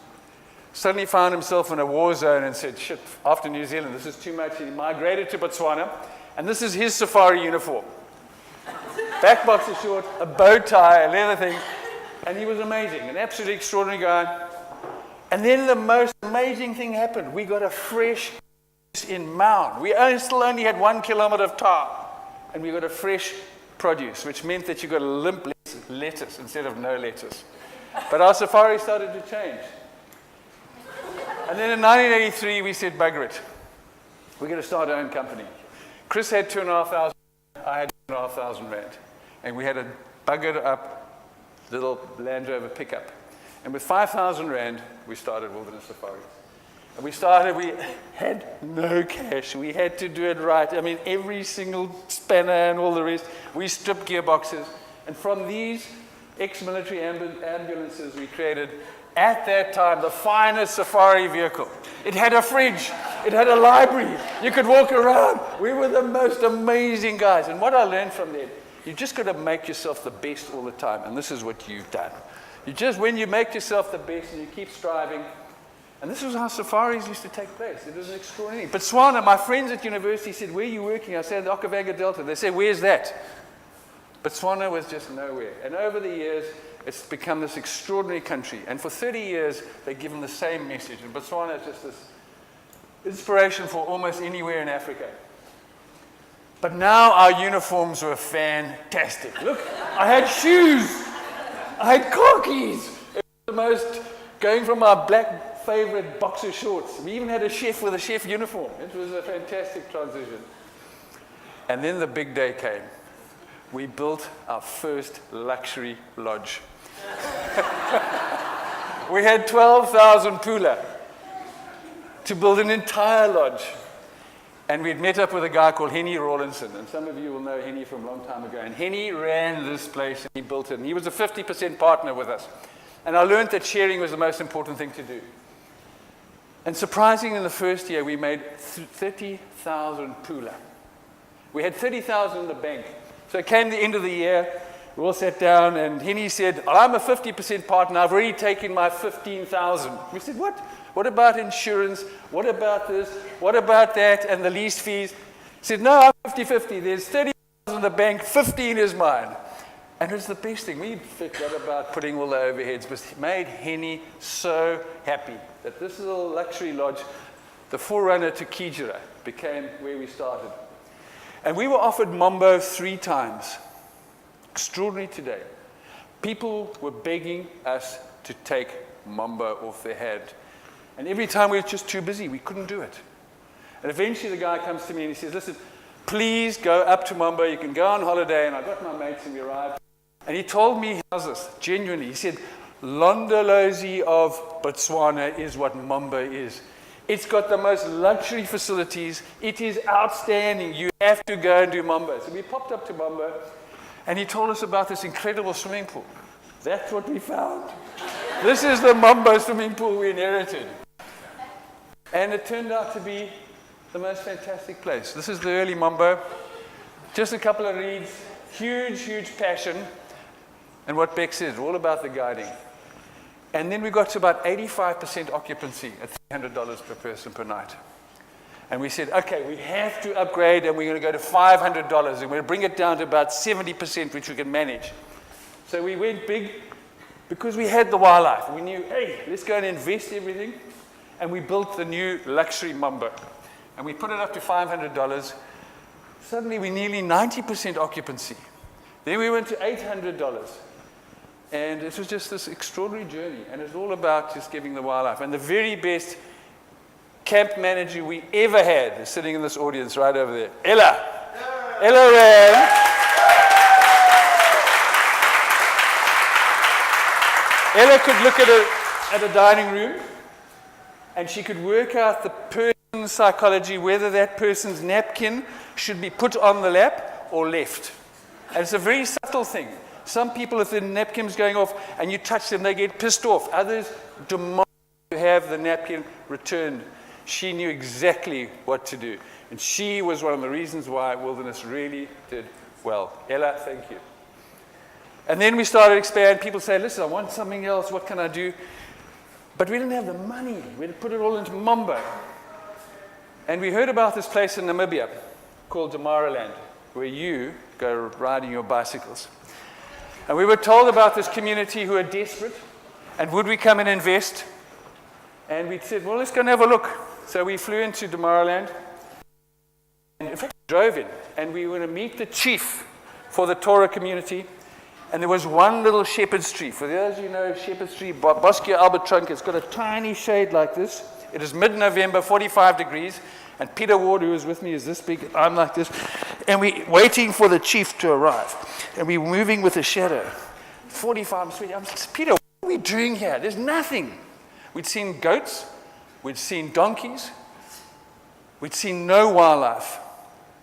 suddenly found himself in a war zone and said, shit, after New Zealand, this is too much. He migrated to Botswana, and this is his safari uniform. back boxer short, a bow tie, a leather thing. And he was amazing, an absolutely extraordinary guy. And then the most amazing thing happened. We got a fresh in Mound. We still only had 1 kilometer of tar. And we got a fresh produce, which meant that you got a limp lettuce instead of no lettuce. But our safari started to change. And then in 1983, we said, bugger it. We're going to start our own company. Chris had 2,500, I had 2,500 rand. And we had a buggered up little Land Rover pickup. And with 5,000 rand, we started Wilderness Safari. And we had no cash. We had to do it right. I mean, every single spanner and all the rest. We stripped gearboxes. And from these ex-military ambulances, we created, at that time, the finest safari vehicle. It had a fridge. It had a library. You could walk around. We were the most amazing guys. And what I learned from that, you just got to make yourself the best all the time. And this is what you've done. When you make yourself the best and you keep striving, and this was how safaris used to take place. It was extraordinary. Botswana, my friends at university said, where are you working? I said, the Okavango Delta. They said, where's that? Botswana was just nowhere. And over the years, it's become this extraordinary country. And for 30 years, they've given the same message. And Botswana is just this inspiration for almost anywhere in Africa. But now our uniforms were fantastic. Look, I had shoes. I had khakis. It was the most, going from our black favorite boxer shorts. We even had a chef with a chef uniform. It was a fantastic transition. And then the big day came. We built our first luxury lodge. We had 12,000 pula to build an entire lodge. And we'd met up with a guy called Henny Rawlinson. And some of you will know Henny from a long time ago. And Henny ran this place and he built it. And he was a 50% partner with us. And I learned that sharing was the most important thing to do. And surprisingly, in the first year, we made 30,000 pula. We had 30,000 in the bank. So it came the end of the year. We all sat down, and Henny said, I'm a 50% partner. I've already taken my 15,000. We said, what? What about insurance? What about this? What about that? And the lease fees? He said, no, I'm 50-50. There's 30,000 in the bank. 15 is mine. And it was the best thing. We forgot about putting all the overheads, but it made Henny so happy that this little luxury lodge, the forerunner to Kijera, became where we started. And we were offered Mambo 3 times. Extraordinary today. People were begging us to take Mambo off their head. And every time we were just too busy, we couldn't do it. And eventually the guy comes to me and he says, listen, please go up to Mambo. You can go on holiday. And I got my mates and we arrived. And he told me, how's this? Genuinely, he said, Londolozi of Botswana is what Mambo is. It's got the most luxury facilities. It is outstanding. You have to go and do Mambo. So we popped up to Mambo, and he told us about this incredible swimming pool. That's what we found. This is the Mambo swimming pool we inherited. And it turned out to be the most fantastic place. This is the early Mambo. Just a couple of reeds, huge, huge passion. And what Beck says, all about the guiding. And then we got to about 85% occupancy at $300 per person per night. And we said, okay, we have to upgrade and we're going to go to $500 and we're going to bring it down to about 70%, which we can manage. So we went big because we had the wildlife. We knew, hey, let's go and invest everything. And we built the new luxury Mambo. And we put it up to $500. Suddenly we're nearly 90% occupancy. Then we went to $800. And it was just this extraordinary journey. And it's all about just giving the wildlife. And the very best camp manager we ever had is sitting in this audience right over there. Ella. Ella ran. Ella could look at a dining room and she could work out the person's psychology, whether that person's napkin should be put on the lap or left. And it's a very subtle thing. Some people, if the napkin's going off and you touch them, they get pissed off. Others demand to have the napkin returned. She knew exactly what to do. And she was one of the reasons why Wilderness really did well. Ella, thank you. And then we started expanding. People say, listen, I want something else. What can I do? But we didn't have the money. We had to put it all into Mambo. And we heard about this place in Namibia called Damaraland. where you go riding your bicycles. And we were told about this community who are desperate, and would we come and invest? And we said, well, let's go and have a look. So we flew into Tomorrowland, and in fact, drove in, and we were going to meet the chief for the Torah community. And there was one little shepherd's tree. For those of you know shepherd's tree, Boskia albatrunk, it's got a tiny shade like this. It is mid-November, 45 degrees, and Peter Ward, who is with me, is this big. I'm like this. And we're waiting for the chief to arrive. And we're moving with a shadow. 45, I'm saying, Peter, what are we doing here? There's nothing. We'd seen goats. We'd seen donkeys. We'd seen no wildlife.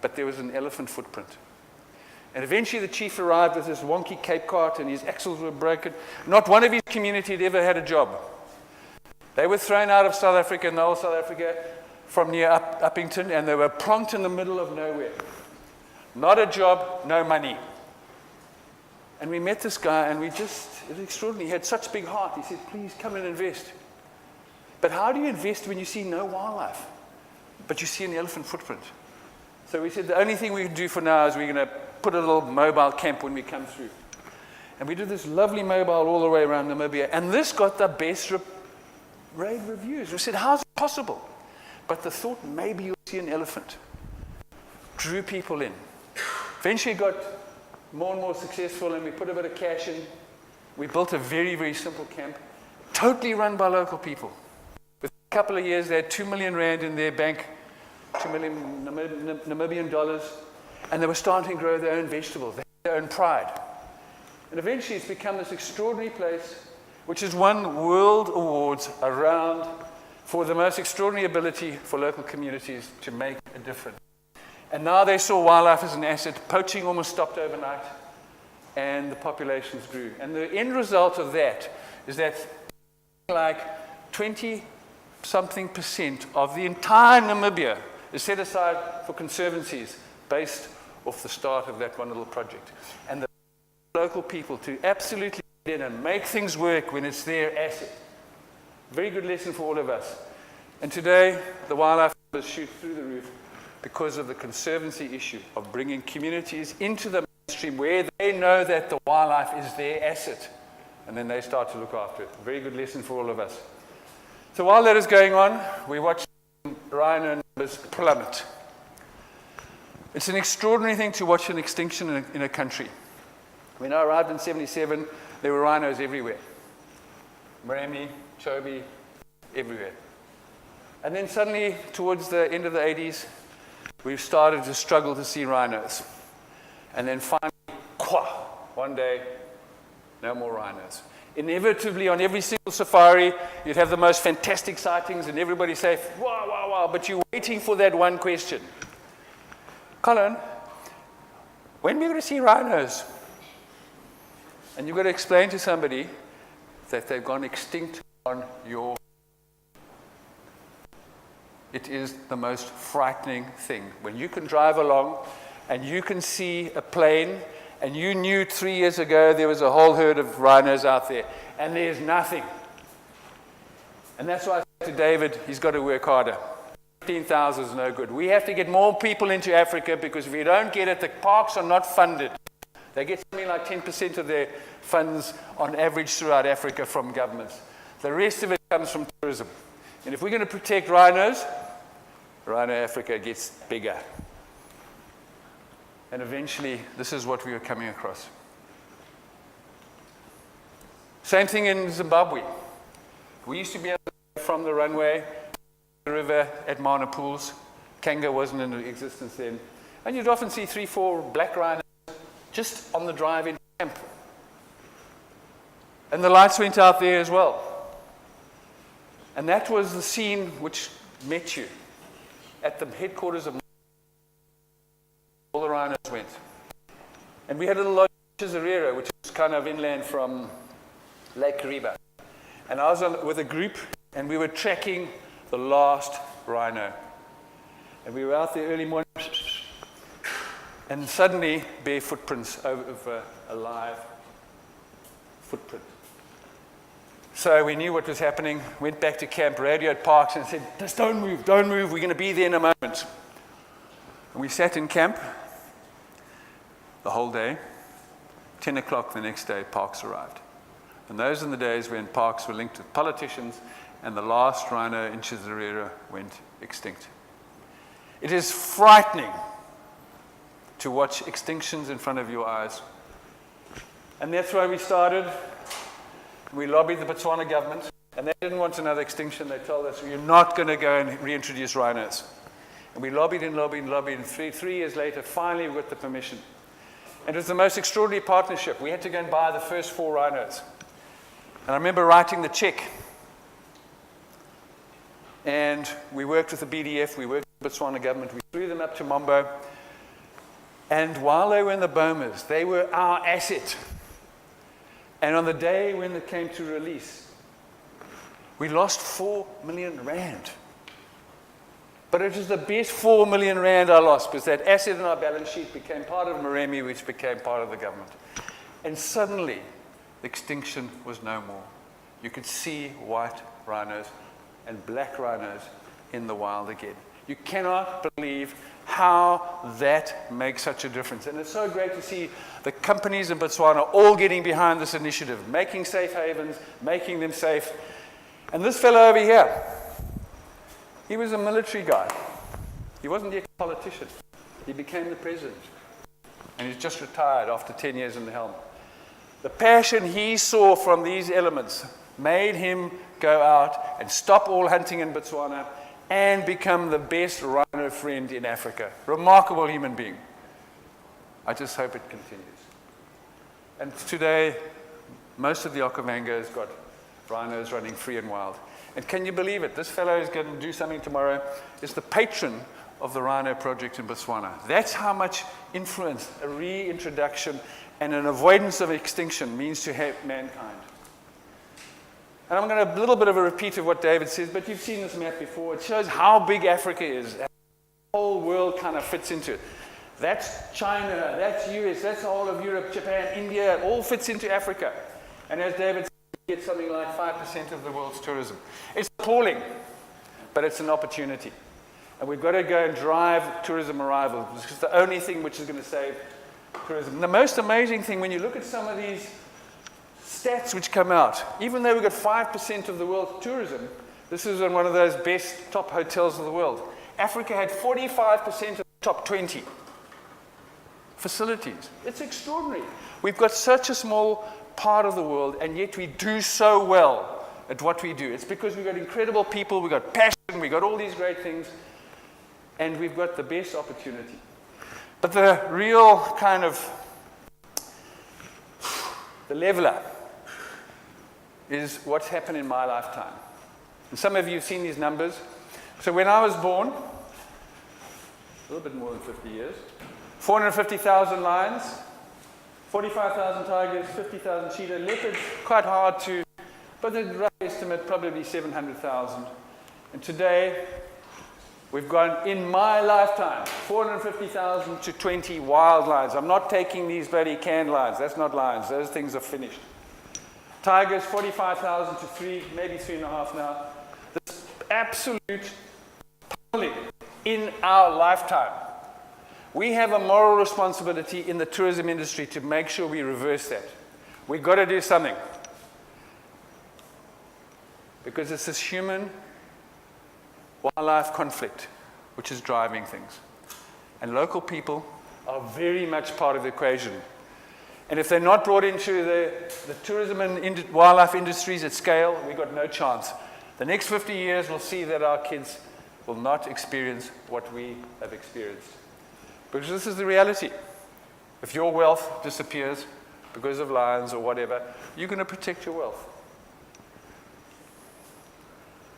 But there was an elephant footprint. And eventually the chief arrived with this wonky Cape cart, and his axles were broken. Not one of his community had ever had a job. They were thrown out of South Africa, and the whole South Africa, from near Uppington, and they were plonked in the middle of nowhere. Not a job, no money. And we met this guy, and it was extraordinary. He had such big heart. He said, please come and invest. But how do you invest when you see no wildlife, but you see an elephant footprint? So we said, the only thing we can do for now is we're going to put a little mobile camp when we come through. And we did this lovely mobile all the way around Namibia, and this got the best rave reviews. We said, how's it possible? But the thought, maybe you'll see an elephant, drew people in. Eventually got more and more successful, and we put a bit of cash in. We built a very, very simple camp, totally run by local people. Within a couple of years, they had 2 million rand in their bank, 2 million Namibian dollars, and they were starting to grow their own vegetables, their own pride. And eventually it's become this extraordinary place, which has won world awards around for the most extraordinary ability for local communities to make a difference. And now they saw wildlife as an asset. Poaching almost stopped overnight, and the populations grew. And the end result of that is that like 20-something% of the entire Namibia is set aside for conservancies based off the start of that one little project. And the local people to absolutely get in and make things work when it's their asset. Very good lesson for all of us. And today, the wildlife numbers shoot through the roof because of the conservancy issue of bringing communities into the mainstream where they know that the wildlife is their asset. And then they start to look after it. Very good lesson for all of us. So while that is going on, we watch rhino numbers plummet. It's an extraordinary thing to watch an extinction in a country. When I arrived in 77, there were rhinos everywhere. Moremi, Chobe, everywhere. And then suddenly, towards the end of the 80s, we started to struggle to see rhinos. And then finally, one day, no more rhinos. Inevitably, on every single safari, you'd have the most fantastic sightings, and everybody say, wow, wow, wow, but you're waiting for that one question. Colin, when are we going to see rhinos? And you've got to explain to somebody that they've gone extinct on your... It is the most frightening thing. When you can drive along and you can see a plane, and you knew 3 years ago there was a whole herd of rhinos out there, and there's nothing. And that's why I said to David, he's got to work harder. 15,000 is no good. We have to get more people into Africa, because if we don't get it, the parks are not funded. They get something like 10% of their funds on average throughout Africa from governments. The rest of it comes from tourism. And if we're going to protect rhinos, Rhino Africa gets bigger. And eventually, this is what we were coming across. Same thing in Zimbabwe. We used to be able to go from the runway, the river at Mana Pools. Kanga wasn't in existence then. And you'd often see 3, 4 black rhinos just on the drive-in camp. And the lights went out there as well. And that was the scene which met you at the headquarters of all the rhinos went. And we had a little lodge in Chizarira, which was kind of inland from Lake Kariba. And I was with a group, and we were tracking the last rhino. And we were out there early morning, and suddenly bare footprints over a live footprint. So we knew what was happening, went back to camp, radioed Parks, and said, just don't move, we're going to be there in a moment. And we sat in camp, the whole day. 10 o'clock the next day, parks arrived. And those are the days when parks were linked with politicians and the last rhino in Chisarira went extinct. It is frightening to watch extinctions in front of your eyes. And that's why we started. We lobbied the Botswana government, and they didn't want another extinction. They told us, you're not going to go and reintroduce rhinos. And we lobbied and lobbied and lobbied, and three years later, finally we got the permission. And it was the most extraordinary partnership. We had to go and buy the first 4 rhinos. And I remember writing the check. And we worked with the BDF, we worked with the Botswana government, we flew them up to Mambo. And while they were in the bomas, they were our asset. And on the day when it came to release, we lost 4 million rand. But it was the best 4 million rand I lost, because that asset in our balance sheet became part of Moremi, which became part of the government. And suddenly, the extinction was no more. You could see white rhinos and black rhinos in the wild again. You cannot believe how that makes such a difference. And it's so great to see the companies in Botswana all getting behind this initiative, making safe havens, making them safe. And this fellow over here, he was a military guy. He wasn't yet a politician. He became the president. And he's just retired after 10 years in the helm. The passion he saw from these elements made him go out and stop all hunting in Botswana and become the best rhino friend in Africa. Remarkable human being. I just hope it continues. And today, most of the Okavango has got rhinos running free and wild. And can you believe it? This fellow is going to do something tomorrow. Is the patron of the Rhino Project in Botswana. That's how much influence a reintroduction and an avoidance of extinction means to mankind. And I'm going to a little bit of a repeat of what David says, but you've seen this map before. It shows how big Africa is. The whole world kind of fits into it. That's China, that's US, that's all of Europe, Japan, India, it all fits into Africa. And as David said, we get something like 5% of the world's tourism. It's appalling, but it's an opportunity. And we've got to go and drive tourism arrival. It's the only thing which is going to save tourism. And the most amazing thing, when you look at some of these stats which come out, even though we've got 5% of the world's tourism, this is in one of those best top hotels of the world. Africa had 45% of the top 20 facilities. It's extraordinary. We've got such a small part of the world, and yet we do so well at what we do. It's because we've got incredible people, we've got passion, we've got all these great things, and we've got the best opportunity. But the real kind of, the leveler is what's happened in my lifetime. And some of you have seen these numbers. So when I was born, a little bit more than 50 years, 450,000 lions, 45,000 tigers, 50,000 cheetah, leopards, quite hard to, but the rough estimate probably 700,000. And today, we've gone, in my lifetime, 450,000 to 20 wild lions. I'm not taking these bloody canned lions. That's not lions. Those things are finished. Tigers, 45,000 to 3, maybe 3.5 now. This absolute pummeling in our lifetime. We have a moral responsibility in the tourism industry to make sure we reverse that. We've got to do something. Because it's this human wildlife conflict which is driving things. And local people are very much part of the equation. And if they're not brought into the tourism and wildlife industries at scale, we've got no chance. The next 50 years, we'll see that our kids will not experience what we have experienced. Because this is the reality. If your wealth disappears because of lions or whatever, you're going to protect your wealth.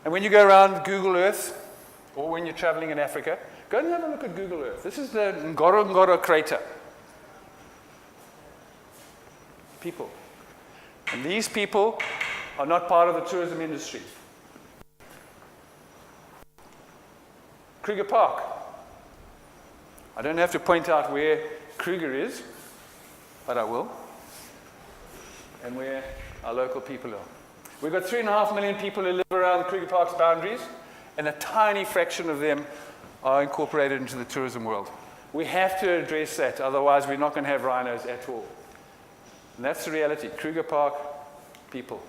And when you go around Google Earth, or when you're traveling in Africa, go and have a look at Google Earth. This is the Ngorongoro crater. People. And these people are not part of the tourism industry. Kruger Park. I don't have to point out where Kruger is, but I will. And where our local people are. We've got 3.5 million people who live around Kruger Park's boundaries, and a tiny fraction of them are incorporated into the tourism world. We have to address that, otherwise we're not going to have rhinos at all. And that's the reality. Kruger Park, people.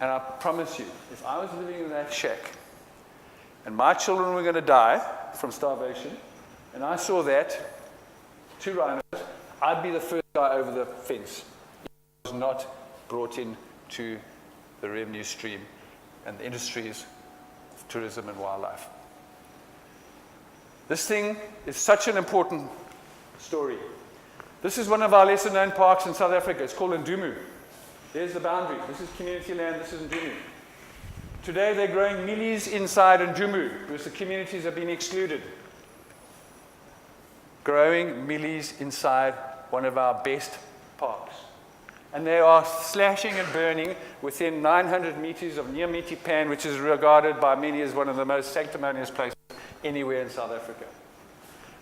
And I promise you, if I was living in that shack, and my children were going to die from starvation, and I saw that, 2 rhinos, I'd be the first guy over the fence. It was not brought in to the revenue stream and the industries of tourism and wildlife. This thing is such an important story. This is one of our lesser known parks in South Africa. It's called Ndumu. There's the boundary. This is community land, this is Ndumu. Today they're growing mealies inside Ndumu because the communities have been excluded. Growing mealies inside one of our best parks. And they are slashing and burning within 900 meters of Neomiti Pan, which is regarded by many as one of the most sanctimonious places anywhere in South Africa.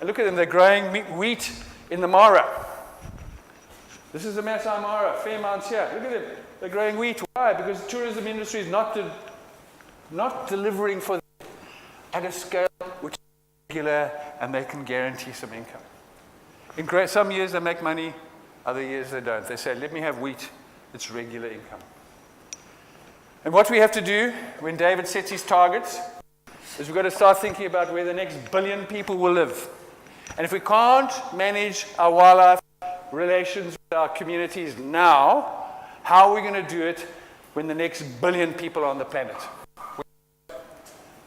And look at them, they're growing wheat in the Mara. This is the Masai Mara, Fairmount's here. Look at them, they're growing wheat. Why? Because the tourism industry is not delivering for them at a scale which is regular and they can guarantee some income. In some years they make money, other years they don't. They say, let me have wheat, it's regular income. And what we have to do when David sets his targets is we've got to start thinking about where the next billion people will live. And if we can't manage our wildlife relations with our communities now, how are we going to do it when the next billion people are on the planet?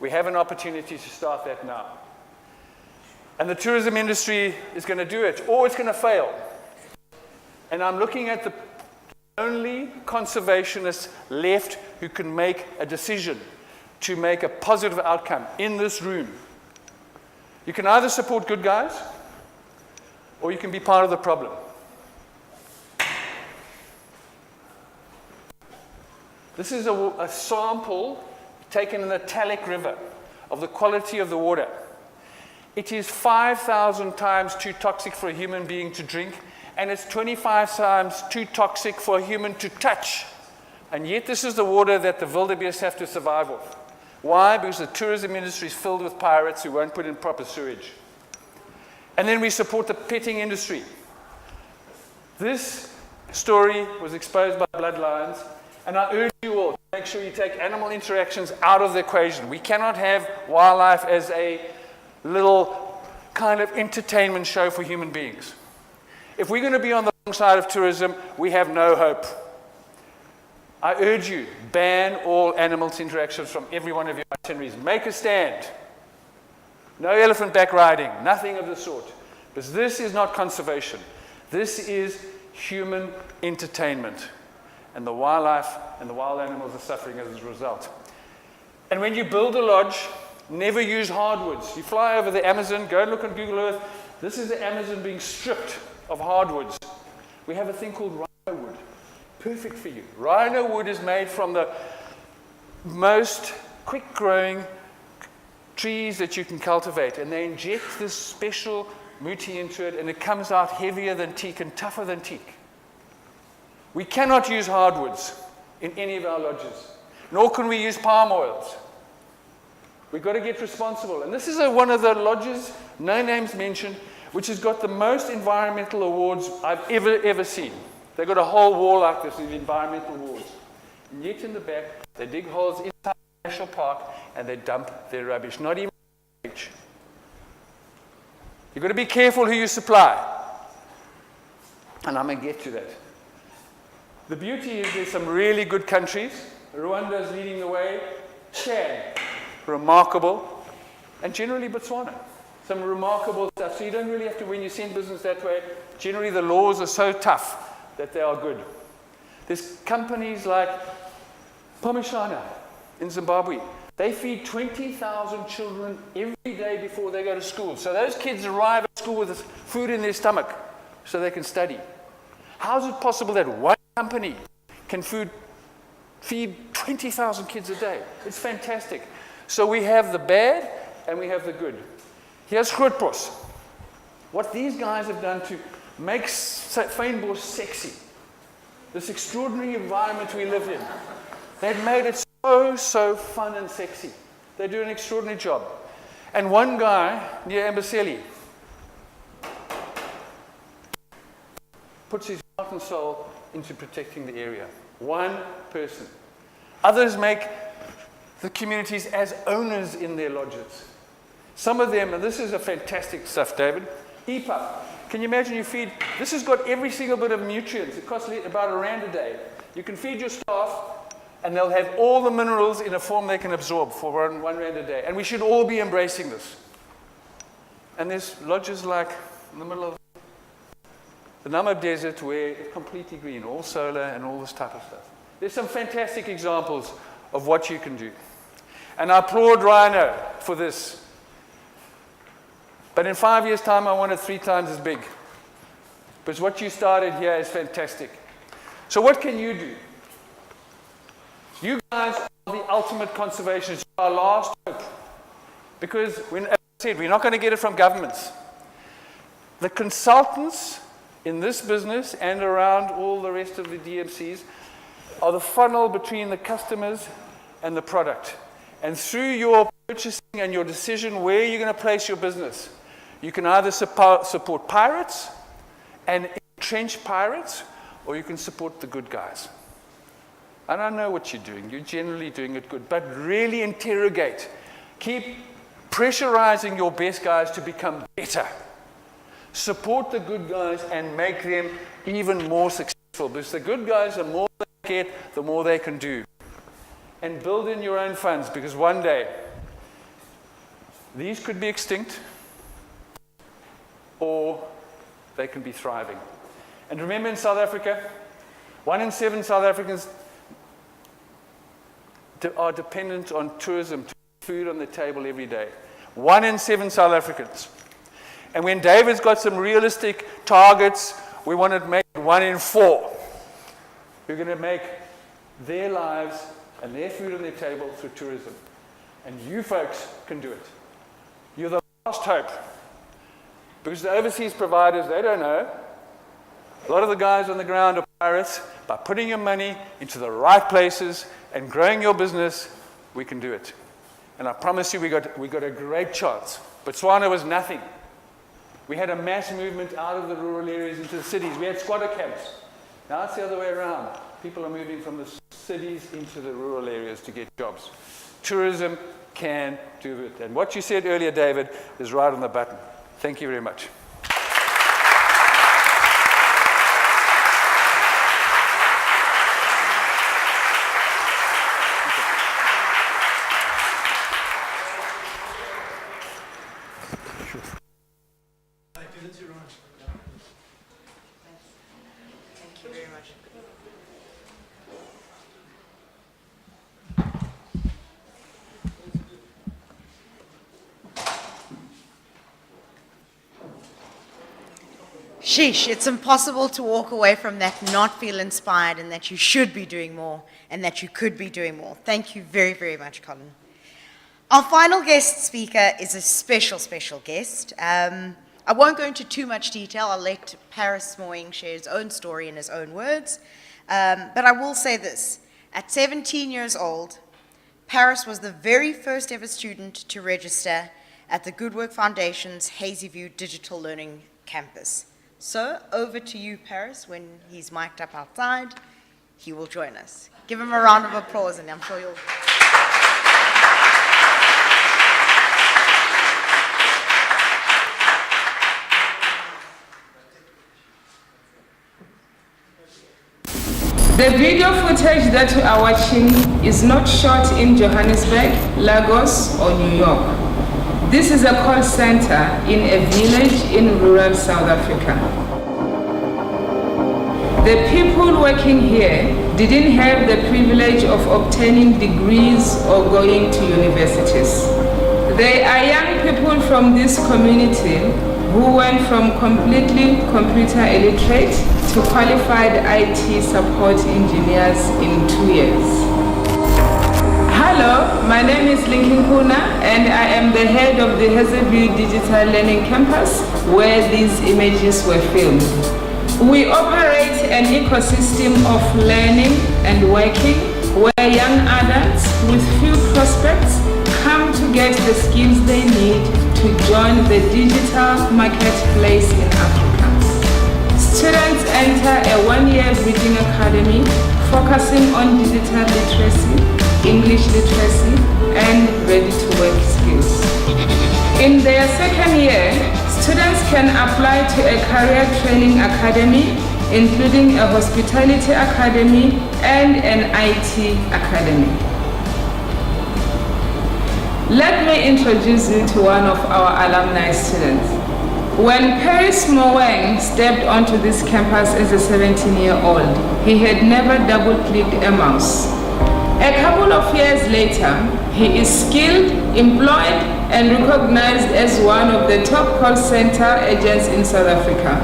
We have an opportunity to start that now. And the tourism industry is going to do it, or it's going to fail. And I'm looking at the only conservationists left who can make a decision to make a positive outcome in this room. You can either support good guys, or you can be part of the problem. This is a sample taken in the Talek River of the quality of the water. It is 5,000 times too toxic for a human being to drink, and it's 25 times too toxic for a human to touch. And yet this is the water that the wildebeest have to survive off. Why? Because the tourism industry is filled with pirates who won't put in proper sewage. And then we support the petting industry. This story was exposed by Bloodlines, and I urge you all to make sure you take animal interactions out of the equation. We cannot have wildlife as a little kind of entertainment show for human beings. If we're going to be on the wrong side of tourism, we have no hope. I urge you, ban all animals interactions from every one of your itineraries. Make a stand. No elephant back riding, nothing of the sort. Because this is not conservation. This is human entertainment. And the wildlife and the wild animals are suffering as a result. And when you build a lodge, never use hardwoods. You fly over the Amazon, go and look on Google Earth. This is the Amazon being stripped of hardwoods. We have a thing called rhino wood. Perfect for you. Rhino wood is made from the most quick-growing trees that you can cultivate, and they inject this special muti into it, and it comes out heavier than teak and tougher than teak. We cannot use hardwoods in any of our lodges, nor can we use palm oils. We've got to get responsible. And this is one of the lodges, no names mentioned, which has got the most environmental awards I've ever seen. They've got a whole wall like this with environmental awards. And yet in the back, they dig holes inside the national park and they dump their rubbish, not even a beach. You've got to be careful who you supply. And I'm going to get to that. The beauty is there's some really good countries. Rwanda is leading the way. Chad, remarkable. And generally Botswana. Some remarkable stuff. So you don't really have to, when you send business that way, generally the laws are so tough that they are good. There's companies like Pomishana in Zimbabwe. They feed 20,000 children every day before they go to school. So those kids arrive at school with food in their stomach so they can study. How is it possible that one company can feed 20,000 kids a day? It's fantastic. So we have the bad and we have the good. Here's Grootbos. What these guys have done to make Fynbos sexy, this extraordinary environment we live in, they've made it so fun and sexy. They do an extraordinary job. And one guy near Amboseli, puts his heart and soul into protecting the area. One person. Others make the communities as owners in their lodges. Some of them, and this is a fantastic stuff, David, EPUB. Can you imagine you feed, this has got every single bit of nutrients. It costs about R1 a day. You can feed your staff and they'll have all the minerals in a form they can absorb for R1 a day. And we should all be embracing this. And there's lodges like in the middle of the Namib Desert where it's completely green, all solar and all this type of stuff. There's some fantastic examples of what you can do. And I applaud Rhino for this. But in 5 years' time, I want it 3 times as big. Because what you started here is fantastic. So what can you do? You guys are the ultimate conservationists. You are our last hope. Because, as I said, we're not going to get it from governments. The consultants in this business and around all the rest of the DMCs are the funnel between the customers and the product. And through your purchasing and your decision where you're going to place your business, you can either support pirates and entrench pirates, or you can support the good guys. And I know what you're doing. You're generally doing it good. But really interrogate. Keep pressurizing your best guys to become better. Support the good guys and make them even more successful. Because the good guys, the more they get, the more they can do. And build in your own funds, because one day these could be extinct or they can be thriving. And remember, in South Africa, 1 in 7 South Africans are dependent on tourism to put food on the table every day. 1 in 7 South Africans. And when David's got some realistic targets, we want to make 1 in 4. We're going to make their lives and their food on their table through tourism. And you folks can do it. You're the last hope. Because the overseas providers, they don't know. A lot of the guys on the ground are pirates. By putting your money into the right places and growing your business, we can do it. And I promise you, we got a great chance. Botswana was nothing. We had a mass movement out of the rural areas into the cities. We had squatter camps. Now it's the other way around. People are moving from the cities into the rural areas to get jobs. Tourism can do it. And what you said earlier, David, is right on the button. Thank you very much. Sheesh, it's impossible to walk away from that, not feel inspired, and that you should be doing more, and that you could be doing more. Thank you very, very much, Colin. Our final guest speaker is a special, special guest. I won't go into too much detail. I'll let Paris Moeng share his own story in his own words. But I will say this. At 17 years old, Paris was the very first ever student to register at the Good Work Foundation's Hazyview Digital Learning Campus. So, over to you, Paris. When he's mic'd up outside, he will join us. Give him a round of applause, and I'm sure you'll... The video footage that you are watching is not shot in Johannesburg, Lagos, or New York. This is a call center in a village in rural South Africa. The people working here didn't have the privilege of obtaining degrees or going to universities. They are young people from this community who went from completely computer illiterate to qualified IT support engineers in 2 years. Hello, my name is Lincoln Kuna, and I am the head of the Hazyview Digital Learning Campus, where these images were filmed. We operate an ecosystem of learning and working, where young adults with few prospects come to get the skills they need to join the digital marketplace in Africa. Students enter a one-year bridging academy focusing on digital literacy, English literacy, and ready-to-work skills. In their second year, students can apply to a career training academy, including a hospitality academy and an IT academy. Let me introduce you to one of our alumni students. When Paris Moeng stepped onto this campus as a 17-year-old, he had never double-clicked a mouse. A couple of years later, he is skilled, employed, and recognized as one of the top call center agents in South Africa,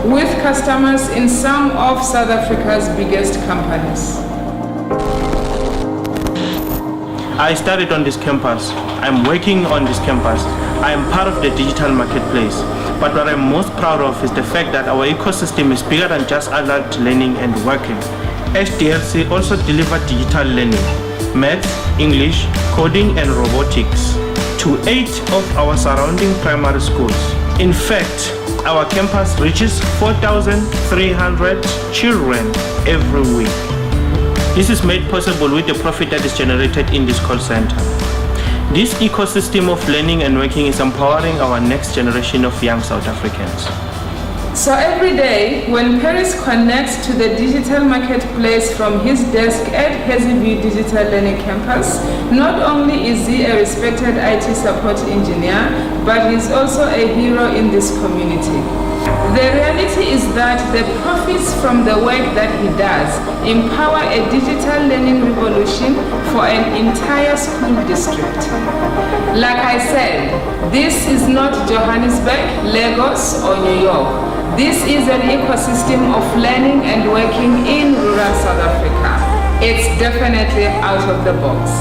with customers in some of South Africa's biggest companies. I studied on this campus. I'm working on this campus. I am part of the digital marketplace. But what I'm most proud of is the fact that our ecosystem is bigger than just adult learning and working. HDLC also delivered digital learning, maths, English, coding, and robotics to 8 of our surrounding primary schools. In fact, our campus reaches 4,300 children every week. This is made possible with the profit that is generated in this call center. This ecosystem of learning and working is empowering our next generation of young South Africans. So every day, when Paris connects to the digital marketplace from his desk at Hazyview Digital Learning Campus, not only is he a respected IT support engineer, but he's also a hero in this community. The reality is that the profits from the work that he does empower a digital learning revolution for an entire school district. Like I said, this is not Johannesburg, Lagos, or New York. This is an ecosystem of learning and working in rural South Africa. It's definitely out of the box.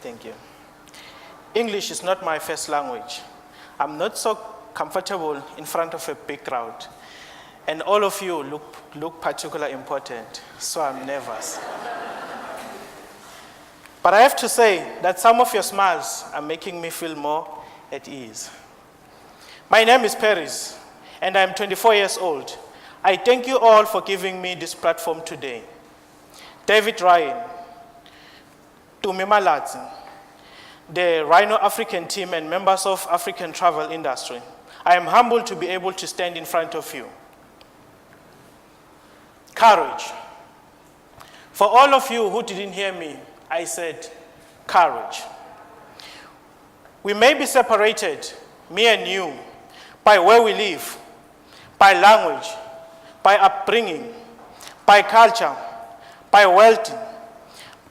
Thank you. English is not my first language. I'm not so comfortable in front of a big crowd. And all of you look particularly important, so I'm nervous. But I have to say that some of your smiles are making me feel more at ease. My name is Paris, and I'm 24 years old. I thank you all for giving me this platform today. David Ryan, Tumi Malatsi, the Rhino African team and members of African travel industry, I am humbled to be able to stand in front of you. Courage. For all of you who didn't hear me, I said courage. We may be separated, me and you, by where we live, by language, by upbringing, by culture, by wealth,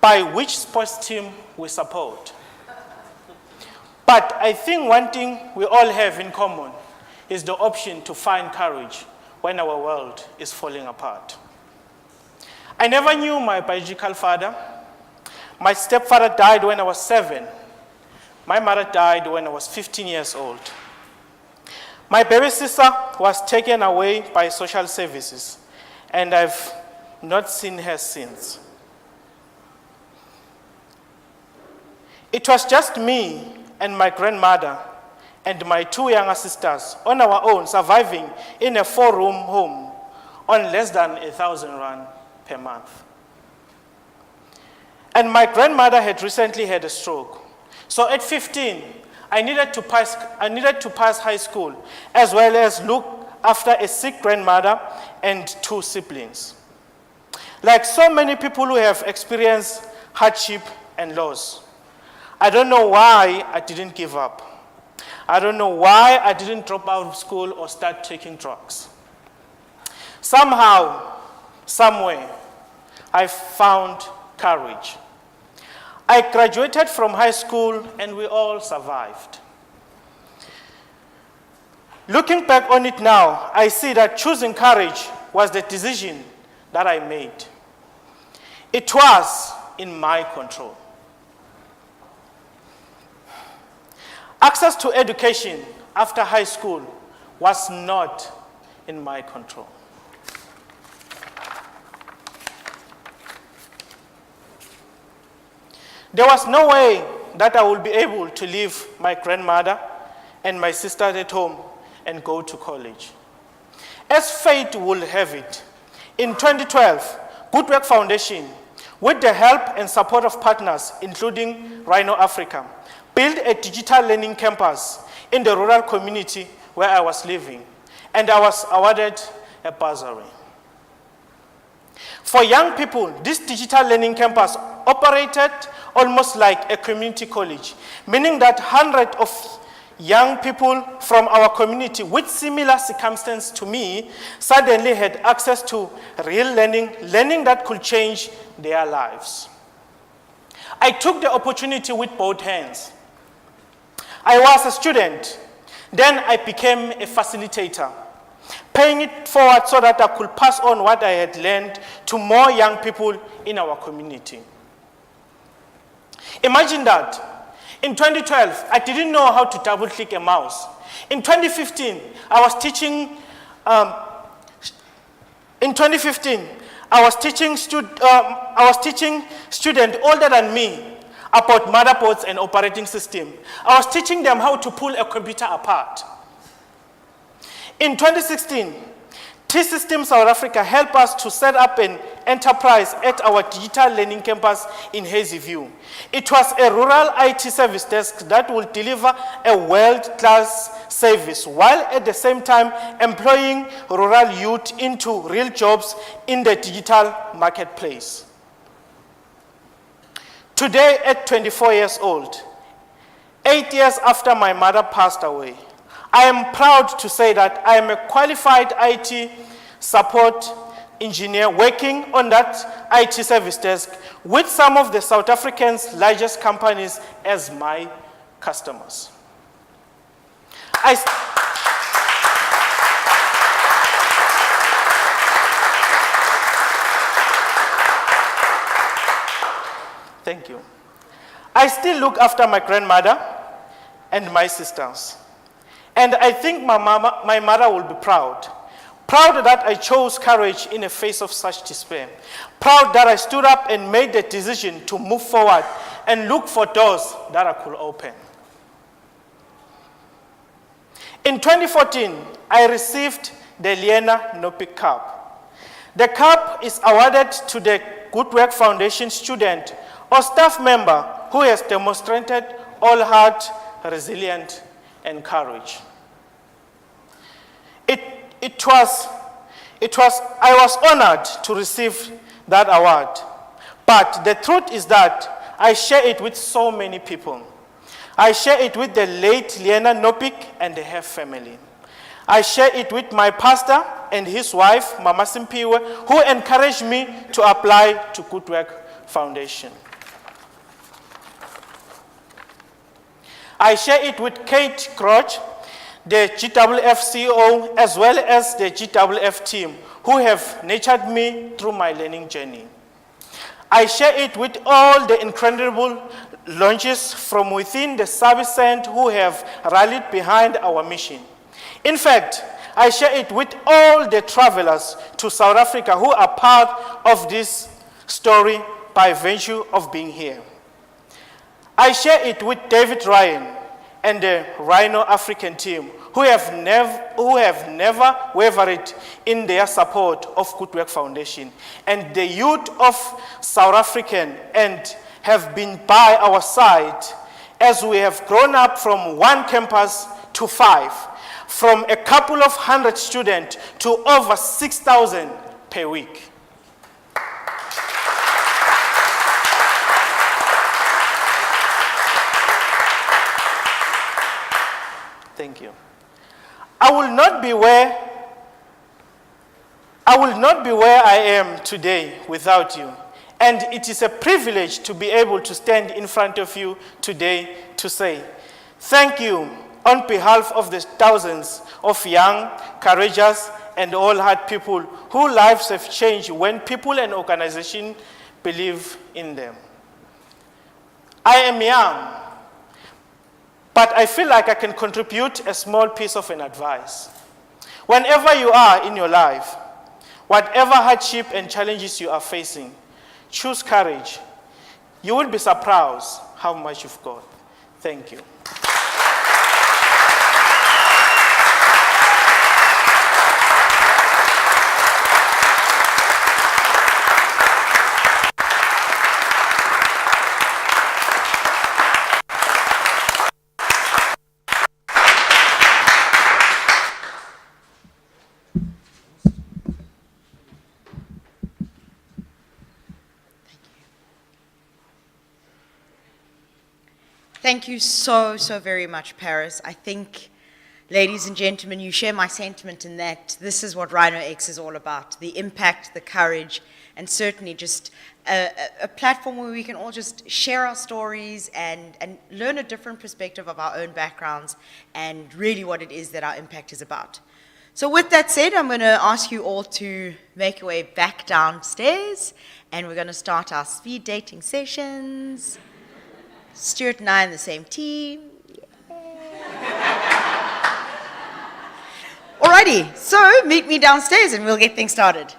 by which sports team we support. But I think one thing we all have in common is the option to find courage when our world is falling apart. I never knew my biological father. My stepfather died when I was 7. My mother died when I was 15 years old. My baby sister was taken away by social services, and I've not seen her since. It was just me and my grandmother and my 2 younger sisters on our own, surviving in a 4-room home on less than 1,000 rand per month. And my grandmother had recently had a stroke. So at 15, I needed to pass high school, as well as look after a sick grandmother and 2 siblings. Like so many people who have experienced hardship and loss, I don't know why I didn't give up. I don't know why I didn't drop out of school or start taking drugs. Somehow, somewhere, I found courage. I graduated from high school and we all survived. Looking back on it now, I see that choosing courage was the decision that I made. It was in my control. Access to education after high school was not in my control. There was no way that I would be able to leave my grandmother and my sister at home and go to college. As fate will have it, in 2012, Good Work Foundation, with the help and support of partners, including Rhino Africa, built a digital learning campus in the rural community where I was living, and I was awarded a bursary. For young people, this digital learning campus operated almost like a community college, meaning that hundreds of young people from our community with similar circumstances to me suddenly had access to real learning that could change their lives. I took the opportunity with both hands. I was a student, then I became a facilitator, paying it forward so that I could pass on what I had learned to more young people in our community. Imagine that. In 2012, I didn't know how to double-click a mouse. In 2015, I was teaching students older than me about motherboards and operating system. I was teaching them how to pull a computer apart. In 2016, T-Systems South Africa helped us to set up an enterprise at our digital learning campus in Hazyview. It was a rural IT service desk that will deliver a world-class service while at the same time employing rural youth into real jobs in the digital marketplace. Today, at 24 years old, 8 years after my mother passed away, I am proud to say that I am a qualified IT support engineer working on that IT service desk with some of the South Africa's largest companies as my customers. Thank you. I still look after my grandmother and my sisters. And I think my mother will be proud. Proud that I chose courage in the face of such despair. Proud that I stood up and made the decision to move forward and look for doors that I could open. In 2014, I received the Liena Nopik Cup. The cup is awarded to the Good Work Foundation student or staff member who has demonstrated all heart, resilience, and courage. I was honored to receive that award, but the truth is that I share it with so many people. I share it with the late Liena Nopik and her family. I share it with my pastor and his wife, Mama Simpiwe, who encouraged me to apply to Good Work Foundation. I share it with Kate Crouch, the GWF CEO, as well as the GWF team, who have nurtured me through my learning journey. I share it with all the incredible launches from within the service center who have rallied behind our mission. In fact, I share it with all the travelers to South Africa who are part of this story by virtue of being here. I share it with David Ryan and the Rhino African team who have never wavered in their support of Good Work Foundation and the youth of South African and have been by our side as we have grown up from one campus to 5, from a couple of hundred students to over 6,000 per week. Thank you. I will not be where I am today without you. And it is a privilege to be able to stand in front of you today to say, thank you on behalf of the thousands of young, courageous, and all-heart people whose lives have changed when people and organizations believe in them. I am young, but I feel like I can contribute a small piece of an advice. Whenever you are in your life, whatever hardship and challenges you are facing, choose courage. You will be surprised how much you've got. Thank you. Thank you so, so very much, Paris. I think, ladies and gentlemen, you share my sentiment in that this is what Rhino X is all about, the impact, the courage, and certainly just a platform where we can all just share our stories and learn a different perspective of our own backgrounds and really what it is that our impact is about. So with that said, I'm going to ask you all to make your way back downstairs, and we're going to start our speed dating sessions. Stuart and I in the same team. Yeah. Alrighty, so meet me downstairs and we'll get things started.